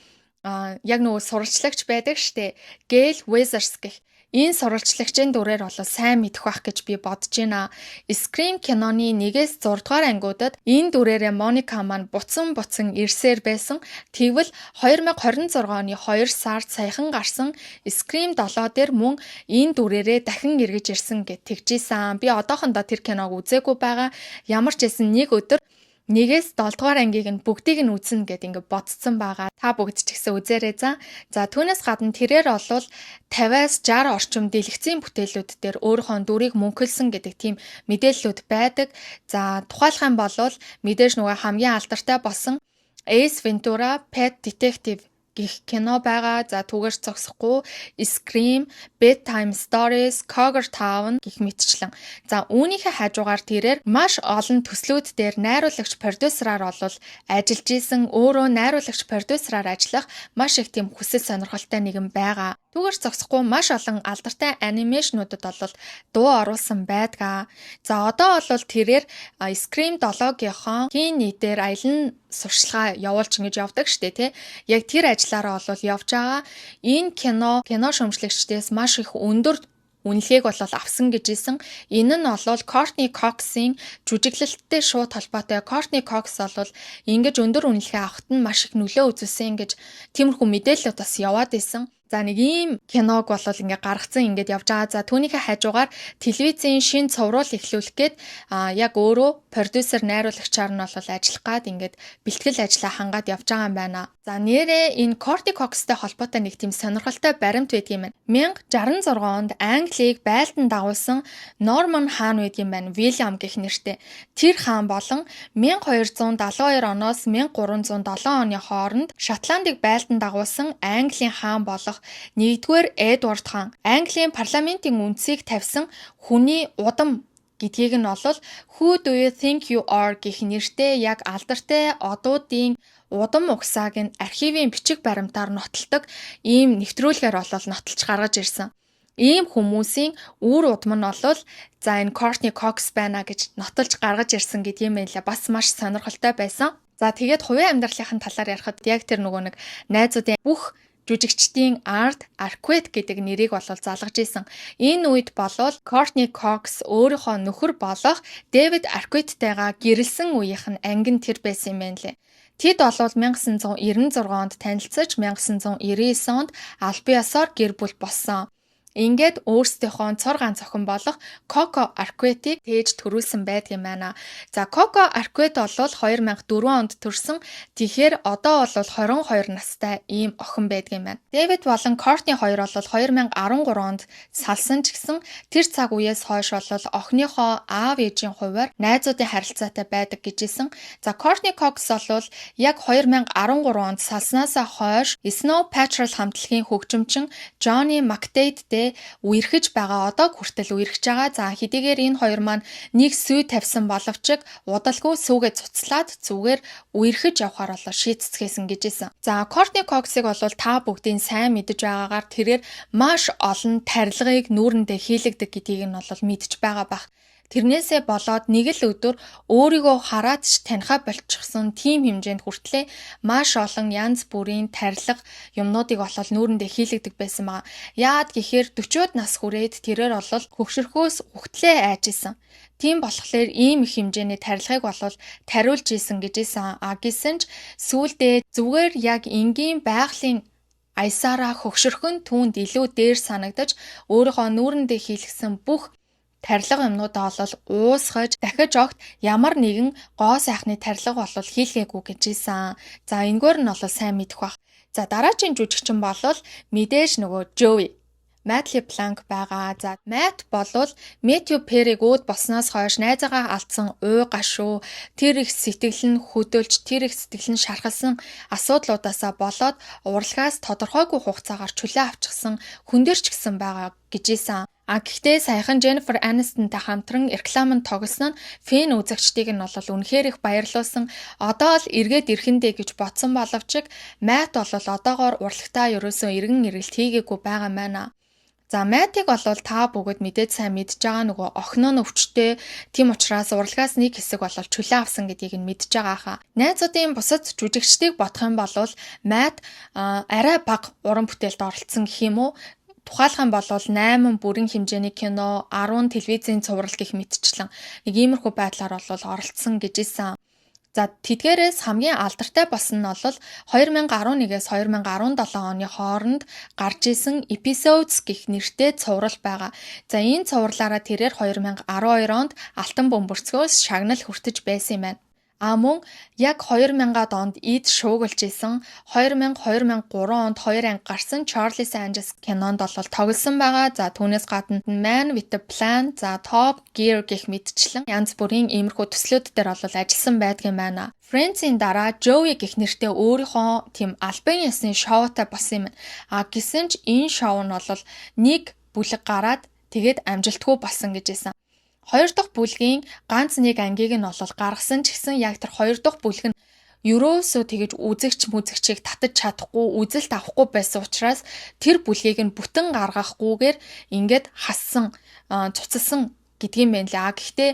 яг нөгөө сурвалжлагч байдаг штэ. Gail Weathers гэх энэ сурвалжлагчийн дүрээр бол сайн мэдэх байх гэж би бодож байна. Scream киноны 1-6 дугаар ангиудад энэ дүрээрээ Моника маань буцан ирсээр байсан. Тэгвэл 2026 оны 2 сард саяхан гарсан Scream 7 дээр мөн энэ дүрээрээ дахин эргэж ирсэн гэж тэгжсэн. Би одоохондоо тэр киног үзээгүй байгаа. Ямар ч байсан нэг өдөр 1-7 дугаар ангийг нь бүгдийг нь үзнэ гэд ингээд бодсон байгаа. Та бүгд ч гэсэн үзээрэй за. За түүнээс гадна тэрээр олвол 50-аас 60 орчим дэлгэцийн бүтээлүүд дээр өөрийнхөө дүрийг мөнхөлсөн гэдэг тийм мэдээллүүд байдаг. За тухайлах юм бол мэдээж нөгөө хамгийн алдартай болсон Ace Ventura, Pet Detective гэх кино байгаа. За түүгээр зогсохгүй Scream, Bedtime Stories, Cougar Town гэх мэтчлэн. За үүнийхээ хажуугаар тэрээр маш олон төслүүд дээр найруулагч продюсераар бол ажиллаж исэн. Өөрөө найруулагч продюсераар ажиллах маш их тийм хүсэл сонирхолтой нэгэн байгаа. Түүгээр зогсохгүй маш олон алдартай анимашнуудад бол дуу оруулсан байдаг. За одоо бол тэрээр Scream 7-гийнхоо хин нийтээр аялан сурчлага явуулж ингэж явдаг штэ тий. Яг тэр ажиллаараа бол явж байгаа. Энэ кино шүүмжлэгчдээс маш их өндөр үнэлгээг бол авсан гэж исэн. Энэ нь бол Courtney Cox-ийн жүжиглэлттэй шууд холбоотой. Courtney Cox бол ингэж өндөр үнэлгээ авахт нь маш их нөлөө үзүүлсэн гэж тиймэрхүү мэдээлэлүүд бас яваад исэн. За нэг ийм киног бол ингээ гаргацсан ингээд явж байгаа. За түүнийхээ хажуугаар телевизийн шин цувруул эхлүүлэх гээд яг өөрөө продюсер найруулагчаар нь бол ажиллах гад ингээд бэлтгэл ажлаа хангаад явж байгаа юм байна. За нэрээ энэ Courtney Cox-тэй холбоотой нэг тийм сонирхолтой баримт байдаг юм байна. 1066 онд Англиг байлдан дагуулсан Норман хаан байдаг юм байна. William гэх нэртэй. Тэр хаан болон 1272 оноос 1307 оны хооронд Шотландыг байлдан дагуулсан Английн хаан болох 1-р Эдвард хаан Английн парламентын үндсийг тавьсан хүний удам гэдгийг нь олвол Who do you think you are гэх нэртэй яг алдартай одуудын удам угсааг нь архивын бичиг баримтаар нотолдог ийм нэвтрүүлгээр нотолж гаргаж ирсэн. Ийм хүмүүсийн үр удам нь бол за энэ Courtney Cox байна гэж нотолж гаргаж ирсэн гэдэг юм байлаа. Бас маш сонирхолтой байсан. За тэгээд хувийн амьдралын талаар ярихад яг тэр нөгөө нэг найзуудын бүх жүжигчдийн Art Arquette гэдэг нэрийг бол залгаж исэн. Энэ үед болвол Courtney Cox өөрийнхөө нөхөр болох David Arquette-тэйгээ гэрэлсэн үеийнх нь ангин тэр байсан юм байна лээ. Тэд бол 1996 онд танилцаж 1999 онд албан ёсоор гэр бүл болсон. Ингээд өөрсдийнхөө цор ганц охин болох Coco Arquette-ийг тээж төрүүлсэн байдаг юм байна. За Coco Arquette бол 2004 онд төрсэн. Тэгэхээр одоо бол 22 настай ийм охин байдаг юм байна. David болон Courtney хоёр бол 2013 онд салсан ч гэсэн тэр цаг үеэс хойш бол охиныхоо аав ээжийн хувьар найзуудын харилцаатай байдаг гэжсэн. За Courtney Cox бол яг 2013 онд салснаасаа хойш Snow Patrol хамтлагийн хөгжимчин Johnny McDade үерхэж байгаа одоо хүртэл үерхэж байгаа. За хэдийгээр энэ хоёр маань нэг сүй тавьсан боловч удалгүй сүүгээ цуцлаад зүгээр үерхэж явахаар шийдцгээсэн гэжсэн. За Courtney Cox-ыг бол та бүгдийн сайн мэдэж байгаагаар тэрээр маш олон тарилгыг нүүрэндээ хийлэгдэг гэдгийг нь бол мэдж байгаа бах. Тэрнээсээ болоод нэг л өдөр өөрийгөө хараад ч танихаа болчихсон тийм хэмжээнд хүртлээ маш олон янз бүрийн тарилга юмнуудыг бол нүүрэндээ хийлэгдэг байсан байгаа. Яад гэхээр 40-од нас хүрээд тэрээр бол хөвгшөрхөөс ухтлээ айжсэн. Тийм болохоор ийм их хэмжээний тарилгыг бол тариулж исэн гэжсэн. Гэсэн ч сүүлдээ зүгээр яг энгийн байгалийн аясаараа хөгшөрхөн түүнд илүү дээр санагдаж өөрийнхөө нүүрэндээ хийлгсэн бүх тарилга юмнуудаа бол уусгаж дахиж огт ямар нэгэн гоо сайхны тарилга бол хийлгээгүй гэж ийсэн. За энэгээр нь бол сайн мэдэх бах. За дараагийн жүжигчин бол мэдээж нөгөө Joey Matt LeBlanc байгаа. За Matt болвол Matthew Perry-г үүд болсноос хойш найзаагаа алдсан уй гашуу, тэр их сэтгэл нь хөдөлж, тэр их сэтгэл нь шархалсан асуудлуудаасаа болоод урлагаас тодорхойгүй хугацаагаар чөлөө авчихсан хүндэрч гисэн байгаа гэж ийсэн. Гэхдээ саяхан Jennifer Aniston-тай хамтран рекламанд тоглосон нь фэн үзэгчдийг нь бол үнэхээр их баярлуулсан. Одоо л эргээд ирэхэндээ гэж ботсон боловч Matt бол одоогоор урлагтаа ерөөсөө эргэн эргэлт хийгээгүй байгаа маа. За Matt-ийг бол та бүгд мэдээд сайн мэдж байгаа нөгөө охиноо нь өвчтэй. Тийм учраас урлагаас нэг хэсэг бол чөлөө авсан гэдгийг нь мэдж байгаа хаа. Найзуудын бусад жүжигчдийг бодох юм бол Matt арай бага уран бүтээлд оролцсон гэх юм уу? Тухайлх нь бол 8 бүрэн хэмжээний кино, 10 телевизийн цуврал гэх мэтчлэн нэг иймэрхүү байдлаар бол оролцсон гэж ийсэн. За тэдгээрээс хамгийн алдартай болсон нь бол 2011-ээс 2017 оны хооронд гарч исэн Episodes гэх нэртэй цуврал байгаа. За энэ цувралаараа тэрээр 2012 онд Алтан бөмбөрцгөөс шагнал хүртэж байсан юм байна. Мөн яг 2000-ад онд Эд шуугилж исэн 2003 онд 2 анги гарсан Charlie's Angels кинонд бол тоглосон байгаа. За түүнээс гадна Man with a Plan, за Top Gear гэх мэтчлэн янз бүрийн иймэрхүү төслүүд дээр бол ажилласан байдгийн байна. Friends-ийн дараа Joey гэх нэртэй өөрийнхөө тийм албан ёсны шоутай болсон юм. Гэсэн ч энэ шоу нь бол нэг бүлэг гараад тэгээд амжилтгүй болсон гэж байсан. Хоёр дахь бүлгийн ганц нэг ангийг нь бол гаргасан ч гэсэн яг тэр хоёр дахь бүлэг нь ерөөсөө тэгэж үзэгчийг татаж чадахгүй, үзэлт авахгүй байсан учраас тэр бүлгийг нь бүтэн гаргахгүйгээр ингээд хассан, цуцалсан гэдгийм байна лээ. Гэхдээ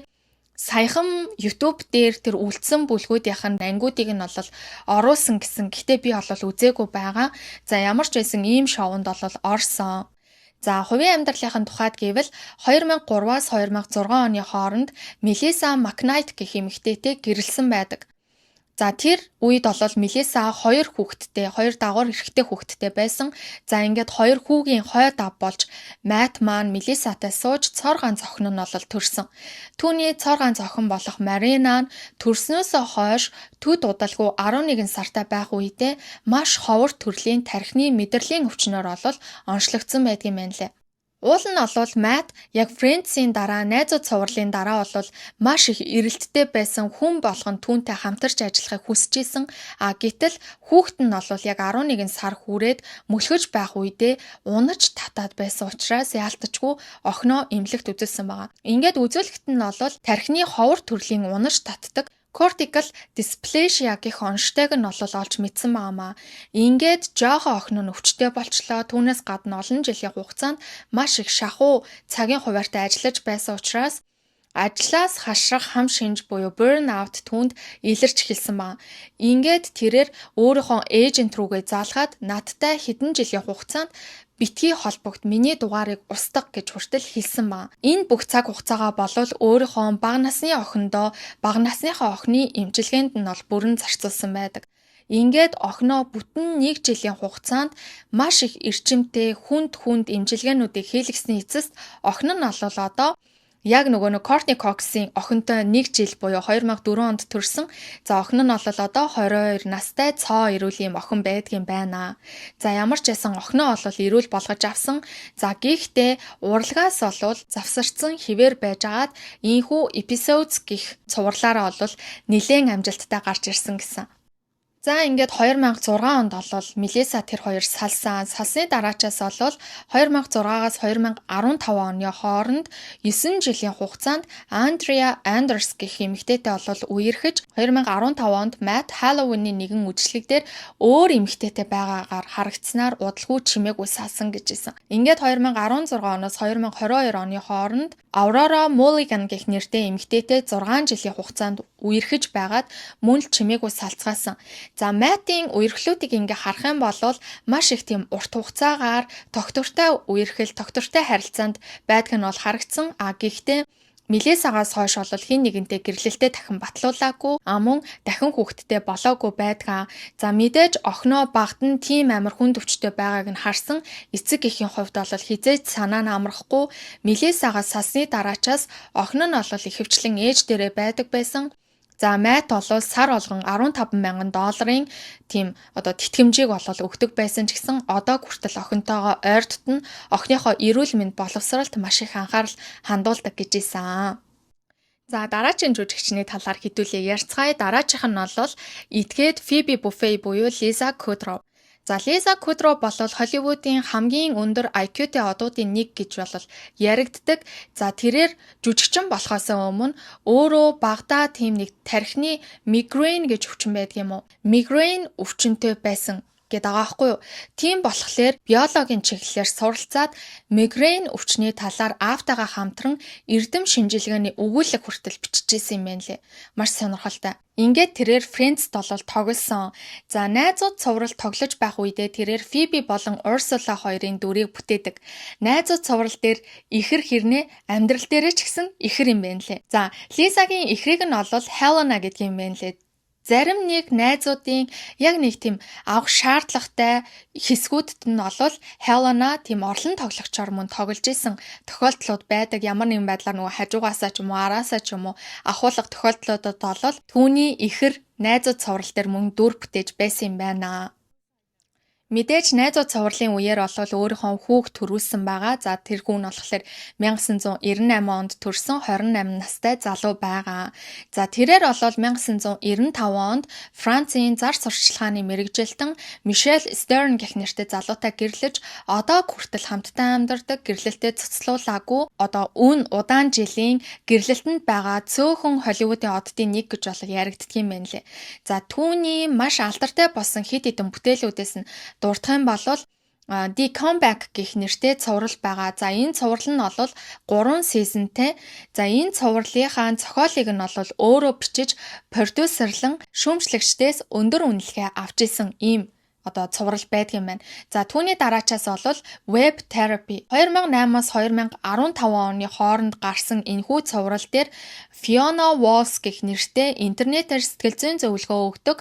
саяхан YouTube дээр тэр үлдсэн бүлгүүдийнх нь ангиудыг нь бол оруулсан гэсэн. Гэхдээ би бол үзээгүй байгаа. За ямар ч байсан ийм шоунд бол орсон. За хувийн амьдралынхын тухайд гэвэл 2003-аас 2006 оны хооронд Melissa McKnight гэх эмэгтэйтэй гэрэлсэн байдаг. За тэр үед бол Melissa 2 дагуур эрэгтэй хүүхэдтэй байсан. За ингээд 2 хүүгийн хойд ав болж Matt маань Melissa-тай сууж цор ганц охин нь бол төрсөн. Түүний цор ганц охин болох Marina нь төрснөөсөө хойш төд удалгүй 11 сартай байх үедээ маш ховор төрлийн тархины мэдрэлийн өвчнөөр бол онцлогдсон байдгийн байна лээ. Уул нь бол Matt яг Friends-ийн дараа, найзууд цувралын дараа бол маш их эрэлттэй байсан, хүн болгон түүнтэй хамтарч ажиллахыг хүсэж исэн. Гэтэл хүүхэд нь бол яг 11 сар хүрээд мөлхөж байх үедээ унаж татаад байсан учраас яалтчгүй охиноо эмнэлэгт үзүүлсэн байгаа. Ингээд үзүүлэхэд нь бол тархины ховор төрлийн унаж татдаг cortical dysplasia гэх онцтойг нь бол олж мэдсэн байнамаа. Ингээд жоохон охин нь өвчтэй болчлоо. Түүнээс гадна олон жилийн хугацаанд маш их шахуу цагийн хуваарьтай ажиллаж байсан учраас ажлаас хашрах хам шинж буюу burnout түүнд илэрч эхэлсэн байна. Ингээд тэрээр өөрийнхөө эйжент рүүгээ заалгаад надтай хэдэн жилийн хугацаанд битгий холбогд миний дугаарыг устгах гэж хүртэл хэлсэн байна. Энэ бүх цаг хугацаагаа болвол өөрийнхөө бага насны охиндоо бага насныхаа охины эмчилгээнд нь бол бүрэн зарцуулсан байдаг. Ингээд охиноо бүтэн 1 жилийн хугацаанд маш их эрчимтэй хүнд эмчилгээнүүдийг хийлгэсний эцэст охин нь бол одоо яг нөгөө Courtney Cox-ийн охинтой 1 жил буюу 2004 онд төрсэн. За охин нь бол одоо 22 настай цоо эрүүл юм охин байдгийн байна. За ямар ч байсан охиноо бол эрүүл болгож авсан. За гэхдээ урлагаас бол завсарсан хിവэр байжгаад ийхүү Episodes гих цувралаараа бол нэлээд амжилттай гарч ирсэн гэсэн. За ингээд 2006 онд бол Melissa тэр хоёр салсан. Салсны дараачаас бол 2006-аас 2015 оны хооронд 9 жилийн хугацаанд Andrea Anders гэх эмэгтэйтэй бол үерхэж 2015 онд Matt Halloween-ийн нэгэн үжиглэг дээр өөр эмэгтэйтэй байгаагаар харагдсанаар удалгүй чимээгүй салсан гэж хэлсэн. Ингээд 2016 оноос 2022 оны хооронд Aurora Mulligan гэх нэртэй эмэгтэйтэй 6 жилийн хугацаанд үерхэж байгаад мөн л чимээгүй салцгаасан. За Matt-ийн үерхлүүдийг ингээ харах юм бол маш их тийм урт хугацаагаар доктортой үерхэл, доктортой харилцаанд байдг нь бол харагдсан. Гэхдээ Мелиссагаас хойш бол хин нэгэнтэй гэрлэлтэд дахин батлуулаагүй, мөн дахин хүүхэдтэй болоогүй байдгаа. За мэдээж охиноо багт нь тийм амар хүнд өвчтэй байгааг нь харсан эцэг эхийн хувьд бол хизээж санаа нь амрахгүй. Мелиссагаас сасны дараачаас охин нь бол ихэвчлэн ээж дээрээ байдаг байсан. За Мэт бол сар болгон 15 мянган долларын тийм тэтгэмжийг өгдөг байсан ч гэсэн одоо хүртэл охинтойгоо ойр дотно охиныхоо эрүүл мэнд боловсролт маш их анхаарал хандуулдаг гэж ийсэн. За дараагийн жүжигчний талаар хэдүүлээ ярьцгаая. Дараачих нь бол этгээд Фиби Буффе буюу Лиза Кудроу. За Лиза Кудроу бол Холливуудын хамгийн өндөр IQ-тэй одуудын нэг гэж бол яригддаг. За тэрээр жүжигчин болохоос өмнө өөрөө багадаа тийм нэг тархины мигрейн гэж өвчин байдаг юм уу? Мигрейн өвчнөд байсан гэдэг байгаа байхгүй юу? Тийм болохоор биологийн чиглэлээр суралцаад мигрейн өвчний талаар аавтайгаа хамтран эрдэм шинжилгээний өгүүлэг хүртэл биччихсэн юм байна лээ. Маш сонирхолтой. Ингээд тэрээр Friends долол тоглосон. За найзууд цуврал тоглож байх үедээ тэрээр Фиби болон Урсула хоёрын дүрийг бүтээдэг. Найзууд цуврал дээр ихэр хэрнээ амьдрал дээрээ ч гэсэн ихэр юм байна лээ. За Лизагийн ихрийг нь бол Хелена гэдэг юм байна лээ. Зарим нэг найзуудын яг нэг тийм авах шаардлагатай хэсгүүдэд нь бол Хелена тийм орлон тоглогчоор мөн тоглож исэн тохиолдлууд байдаг. Ямар нэгэн байдлаар нөгөө хажуугаасаа ч юм уу араасаа ч юм уу ахуулах тохиолдлуудад бол түүний ихэр найзууд цуврал дээр мөн дүр бүтээж байсан юм байна. Мэдээж найзууд цувралын үеэр бол өөрийнхөө хүүхд төрүүлсэн байгаа. За тэр хүн нь болохоор 1998 онд төрсэн 28 настай залуу байгаа. За тэрээр бол 1995 онд Францын зар сурталчилгааны мэргэжилтэн Мишель Стерн гэх нэртэй залуутай гэрлэж одоо хүртэл хамтдаа амьдардаг, гэрлэлтэд цуцлуулаагүй удаан жилийн гэрлэлтэнд байгаа цөөхөн Холливуудын оддын нэг гэж бол яригддаг юм байна лээ. За түүний маш алдартай болсон хэд хэдэн бүтээлүүдээс нь дурдах юм бол The Comeback гэх нэртэй цуврал байгаа. За энэ цуврал нь бол 3 сизонтэй. За энэ цувралынхаа зохиолыг нь бол өөрөө бичиж продюсерлан шүүмжлэгчдээс өндөр үнэлгээ авч исэн ийм цуврал байдаг юм байна. За түүний дараачаас бол Web Therapy 2008-аас 2015 оны хооронд гарсан энэхүү цуврал дээр Fiona Walsh гэх нэртэй интернетээр сэтгэл зүйн зөвлөгөө өгдөг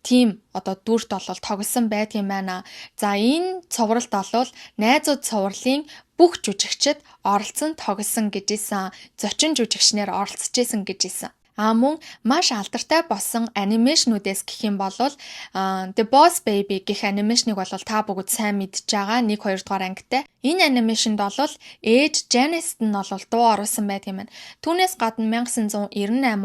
тийм дүрт бол тоглосон байдаг юм байна. За энэ цувралд бол найзууд цувралын бүх жүжигчид оролцсон тоглосон гэж ийсэн. Зочин жүжигчнэр оролцож исэн гэж ийсэн. Мөн маш алдартай болсон анимашнуудээс гэх юм бол The Boss Baby гэх анимашныг бол та бүгд сайн мэдж байгаа 1-2 дугаар ангитай. Энэ анимашнд бол ээж Janice нь бол дуу оруулсан байдаг юм байна. Түүнээс гадна 1998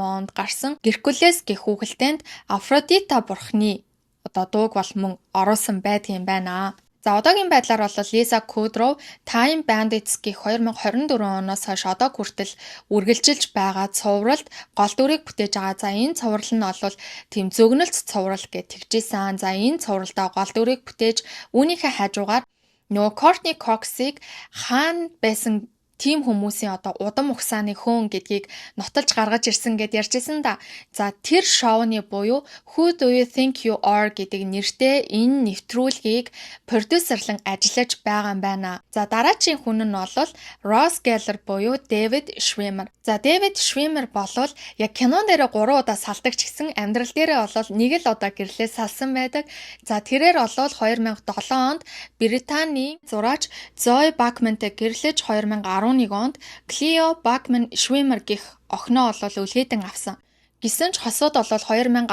онд гарсан Геркулес гэх хүүхэлдэйнд Афродита бурхны дууг бол мөн оруулсан байдаг юм байна. За одоогийн байдлаар бол Лиза Кудроу Time Bandits гэх 2024 оноос хойш одоо хүртэл үргэлжилж байгаа цувралд гол дүрийг бүтээж байгаа. За энэ цуврал нь бол тийм зөгнөлт цуврал гэж тэгжсэн. За энэ цувралдаа гол дүрийг бүтээж үүнийхээ хажуугаар нөгөө Courtney Cox-ыг хаана байсан тийм хүмүүсийн удам ухсааны хөөн гэдгийг нотолж гаргаж ирсэн гэд ярьжсэн да. За тэр шоуны буюу Who Do You Think You Are гэдэг нэртэй энэ нэвтрүүлгийг продюсерлан ажиллаж байгаа юм байна. За дараагийн хүн нь бол Ross Geller буюу David Schwimmer. За David Schwimmer болвол яг кинон дээр 3 удаа салдаг ч гэсэн амьдрал дээрээ бол нэг л удаа гэрлээ салсан байдаг. За тэрээр бол 2007 онд Британий зураач Zoe Bachmann-тай гэрлэж 2011 онд Cleo Bachmann Schwimmer гэх охиноо бол үлгээдэн авсан. Гисэн ч хосууд бол 2017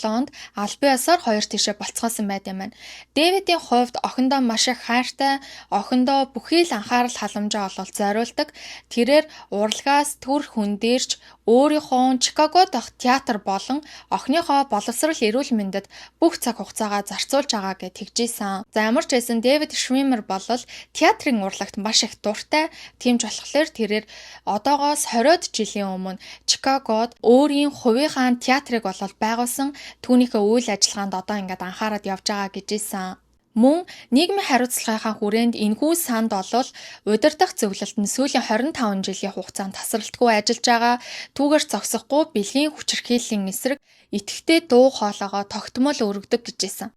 онд албан ёсоор хоёр тишээ болцгоосон байт юм байна. Дэвидийн хувьд охиндоо маш их хайртай, охиндоо бүхий л анхаарал халамжаа бол зориулдаг. Тэрээр урлагаас төр хүндэрч өөрийнхөө Чикагод дах театр болон охиныхоо боловсрол эрүүл мэндэд бүх цаг хугацаагаа зарцуулж байгаа гэж тэгжсэн. За ямар ч байсан Дэвид Швимер бол театрын урлагт маш их дуртай. Тиймж болохоор тэрээр одоогоос 20 жилийн өмнө Чикагод өөрийн хувийнхаа театрыг бол байгуулсан. Түүнийхээ үйл ажиллагаанд одоо ингээд анхаарал явж байгаа гэж ийсэн. Мөн нийгмийн хариуцлагынхаа хүрээнд энэхүү санд бол удирдах зөвлөлт нь сүүлийн 25 жилийн хугацаанд тасралтгүй ажиллаж байгаа. Түүгээр зогсохгүй бэлгийн хүчирхийллийн эсрэг идэвхтэй дуу хоолойгоо тогтмол өргөдөг гэжсэн.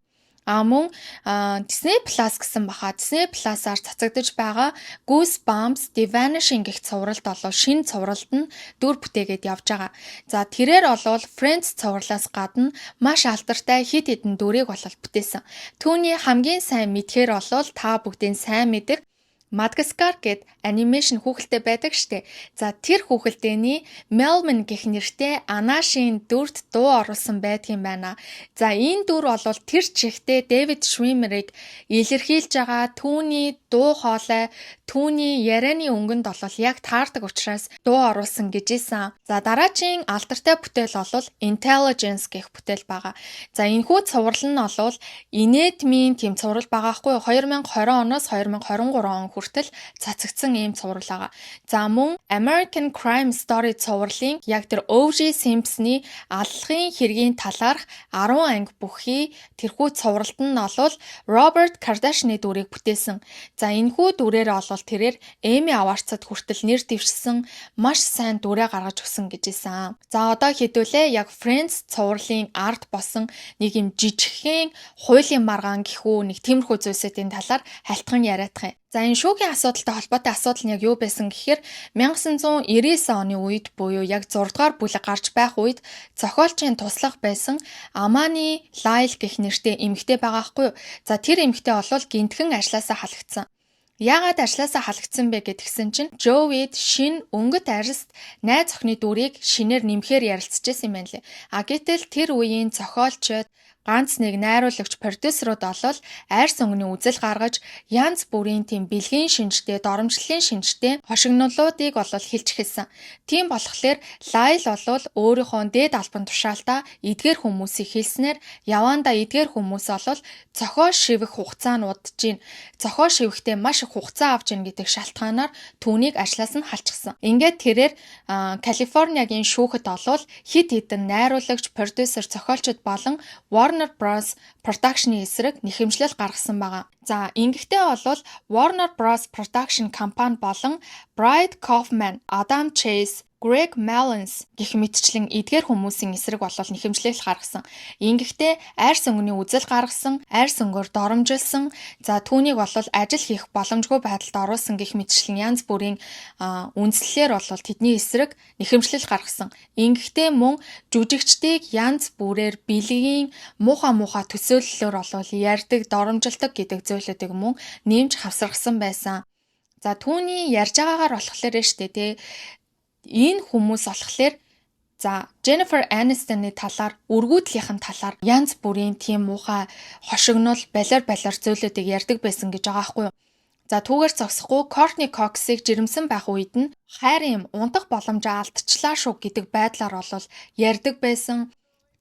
Мөн Disney Plus гэсэн баха. Disney Plus-аар цацагдж байгаа Goosebumps The Vanishing гэх цувралд олоо шинэ цувралд нь дүр бүтээгээд явж байгаа. За тэрээр олвол Friends цувралаас гадна маш алдартай хит хитэн дүрийг болол бүтээсэн. Түүний хамгийн сайн мэдхээр олвол та бүгдийн сайн мэдэх Madagascar гэд анимашн хүүхэлтэй байдаг штэ. За тэр хүүхэлтэйний Melvin гэх нэртэй Анашийн дүрд дуу оруулсан байдгийн байна. За энэ дүр бол тэр чигтээ David Schwimmer-ыг илэрхийлж байгаа. Түүний дуу хоолой, түүний ярианы өнгөнд бол яг таардаг учраас дуу оруулсан гэжсэн. За дараагийн алдартай бүтээл бол Intelligence гэх бүтээл байгаа. За энэхүү цуврал нь бол инээдмийн тийм цуврал байгаа хгүй 2020 оноос 2023 он хүртэл цацагдсан ийм цуврал байгаа. За мөн American Crime Story цувралын яг тэр O.J. Simpson-ы аллахын хэргийн талаарх 10 анги бүхий тэрхүү цувралд нь бол Robert Kardashian-ы дүрийг бүтээсэн. За энэхүү дүрээр олвол тэрээр Emmy Awards-ад хүртэл нэр дэвшсэн маш сайн дүрээ гаргаж өгсөн гэжсэн. За одоо хэдүүлээ яг Friends цувралын арт босон нэг юм жижигхэн хуулийн маргаан гэхүү нэг тиймэрхүү зүйлсийн талаар хальтхан яриадах юм. За энэ шүүхийн асуудалтай холбоотой асуудал нь яг юу байсан гэхээр 1999 оны үед буюу яг 6 дугаар бүлэг гарч байх үед зохиолчийн туслах байсан Amani Lyle гэх нэртэй эмэгтэй байгаа хгүй юу. За тэр эмэгтэй олвол гинтхэн ажлаасаа халагдсан. Яагаад ажлаасаа халагдсан бэ гэдгсэн чинь Joey шин өнгөт арьст найз охины дүрийг шинээр нэмэхээр ярилцчихсан юм байна лээ. Гэтэл тэр үеийн зохиолчид ганц нэг найруулагч продюсерууд олвол арьс өнгөний үзэл гаргаж янз бүрийн тийм бэлгийн шинжтэй, доромжлолын шинжтэй хошигнолуудыг олвол хэлж хэлсэн. Тийм болохоор Lyle олвол өөрийнхөө дээд албан тушаалтаа эдгээр хүмүүсийг хэлснээр явандаа эдгээр хүмүүс олвол зохиол шивэх хугацаа нь удаж гин. Зохиол шивэхдээ маш их хугацаа авч гин гэдэг шалтгаанаар түүнийг ажлаас нь халчихсан. Ингээд тэрээр Калифорниагийн шүүхэд олвол хит хитэн найруулагч, продюсер, зохиолчид болон Warner Bros Production-ы эсрэг нэхэмжлэл гаргасан байгаа. За ингэхдээ бол Warner Bros Production компани болон Brad Kaufman, Adam Chase, Greg Malins гэх мэтчлэн эдгээр хүмүүсийн эсрэг болол нэхэмжлэл гаргасан. Ингэхдээ арьс өнгөний үзэл гаргасан, арьс өнгөөр доромжилсан, за түүнийг болол ажил хийх боломжгүй байдалд оруулсан гэх мэтчлэн янз бүрийн үндслэлээр болол тэдний эсрэг нэхэмжлэл гаргасан. Ингэхдээ мөн жүжигчдийг янз бүрээр бэлгийн муухай төсөөллөөр болол ярьдаг, доромжилдаг гэдэг зүйлүүдийг мөн нэмж хавсаргасан байсан. За түүний ярьж байгаагаар болохоор штэ тий энэ хүмүүс болохоор за Jennifer Aniston-ы талаар, өргүүдлийнхэн талаар янз бүрийн тийм муухай хошигнол балиар зүйлүүдийг ярьдаг байсан гэж байгаа байхгүй юу. За түүгээр зогсохгүй Courtney Cox-ыг жирэмсэн байх үед нь хайр юм унтах боломжоо алдчихлаа шүү гэдэг байдлаар болол ярьдаг байсан.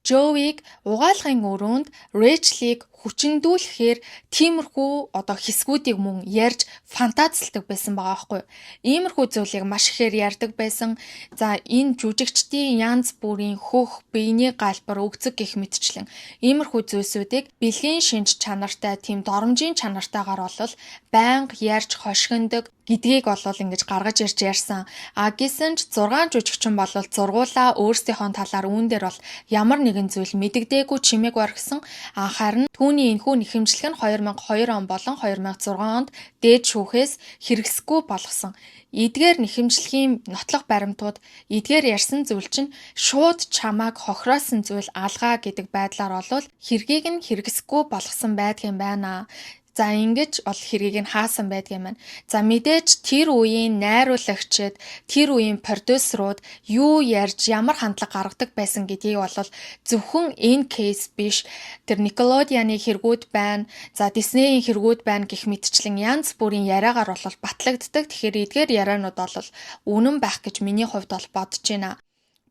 Joey-г угаалгын өрөөнд Rachel-ыг хүчндүүлэхээр тиймэрхүү одоо хэсгүүдийг мөн ярьж фантазилдаг байсан байгаа байхгүй юу. Иймэрхүү зүйлийг маш ихээр ярьдаг байсан. За энэ жүжигчдийн янз бүрийн хөх, биений галбар, өгцөг гэх мэтчлэн иймэрхүү зүйлсүүдийг бэлгийн шинж чанартай, тийм доромжийн чанартайгаар болол байнга ярьж хошигндог гэдгийг болол ингэж гаргаж ирж ярьсан. Гэсэн ч 6 жүжигчин болол зургуулаа өөрсдийнхөө талаар үүн дээр бол ямар нэгэн зүйл мэдэгдээгүй чимээг баргсан. Харин түүний энэхүү нэхэмжлэх нь 2002 он болон 2006 онд дээд шүүхээс хэрэгсэхгүй болгосон. Эдгээр нэхэмжлэхийн нотлох баримтууд эдгээр ярьсан зүйл чинь шууд чамааг хохироосон зүйл алгаа гэдэг байдлаар олвол хэргийг нь хэрэгсэхгүй болгосон байдгийн байна. За ингэж ол хэргийг нь хаасан байдгийн маань. За мэдээж тэр үеийн найруулагчид, тэр үеийн продюсерууд юу ярьж ямар хандлага гаргадаг байсан гэдгийг бол зөвхөн энэ кейс биш. Тэр Nickelodeon-ы хэрэгүүд байна, за Disney-ийн хэрэгүүд байна гэх мэтчлэн янз бүрийн яриагаар бол батлагддаг. Тэгэхээр эдгээр ярианууд бол үнэн байх гэж миний хувьд бол бодож байна.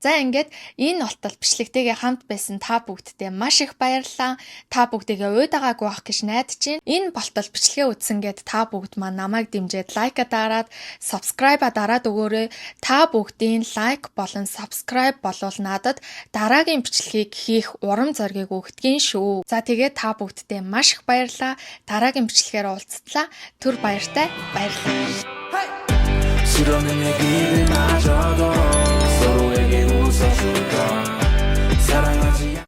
За ингээд энэ олтол бичлэгтэйгээ хамт байсан та бүгдтэй маш их баярлалаа. Та бүгдийгээ уйдагаагүй байх гэж найдаж байна. Энэ болтол бичлэгээ үзсэн гэд та бүгд маань намайг дэмжиж лайка дараад, subscribe дараад өгөөрэй. Та бүгдийн лайк болон subscribe болвол надад дараагийн бичлэгийг хийх урам зориг өгдгийн шүү. За тэгээд та бүгдтэй маш их баярлалаа. Дараагийн бичлэгээр уулзтлаа. Түр баяртай баярлалаа.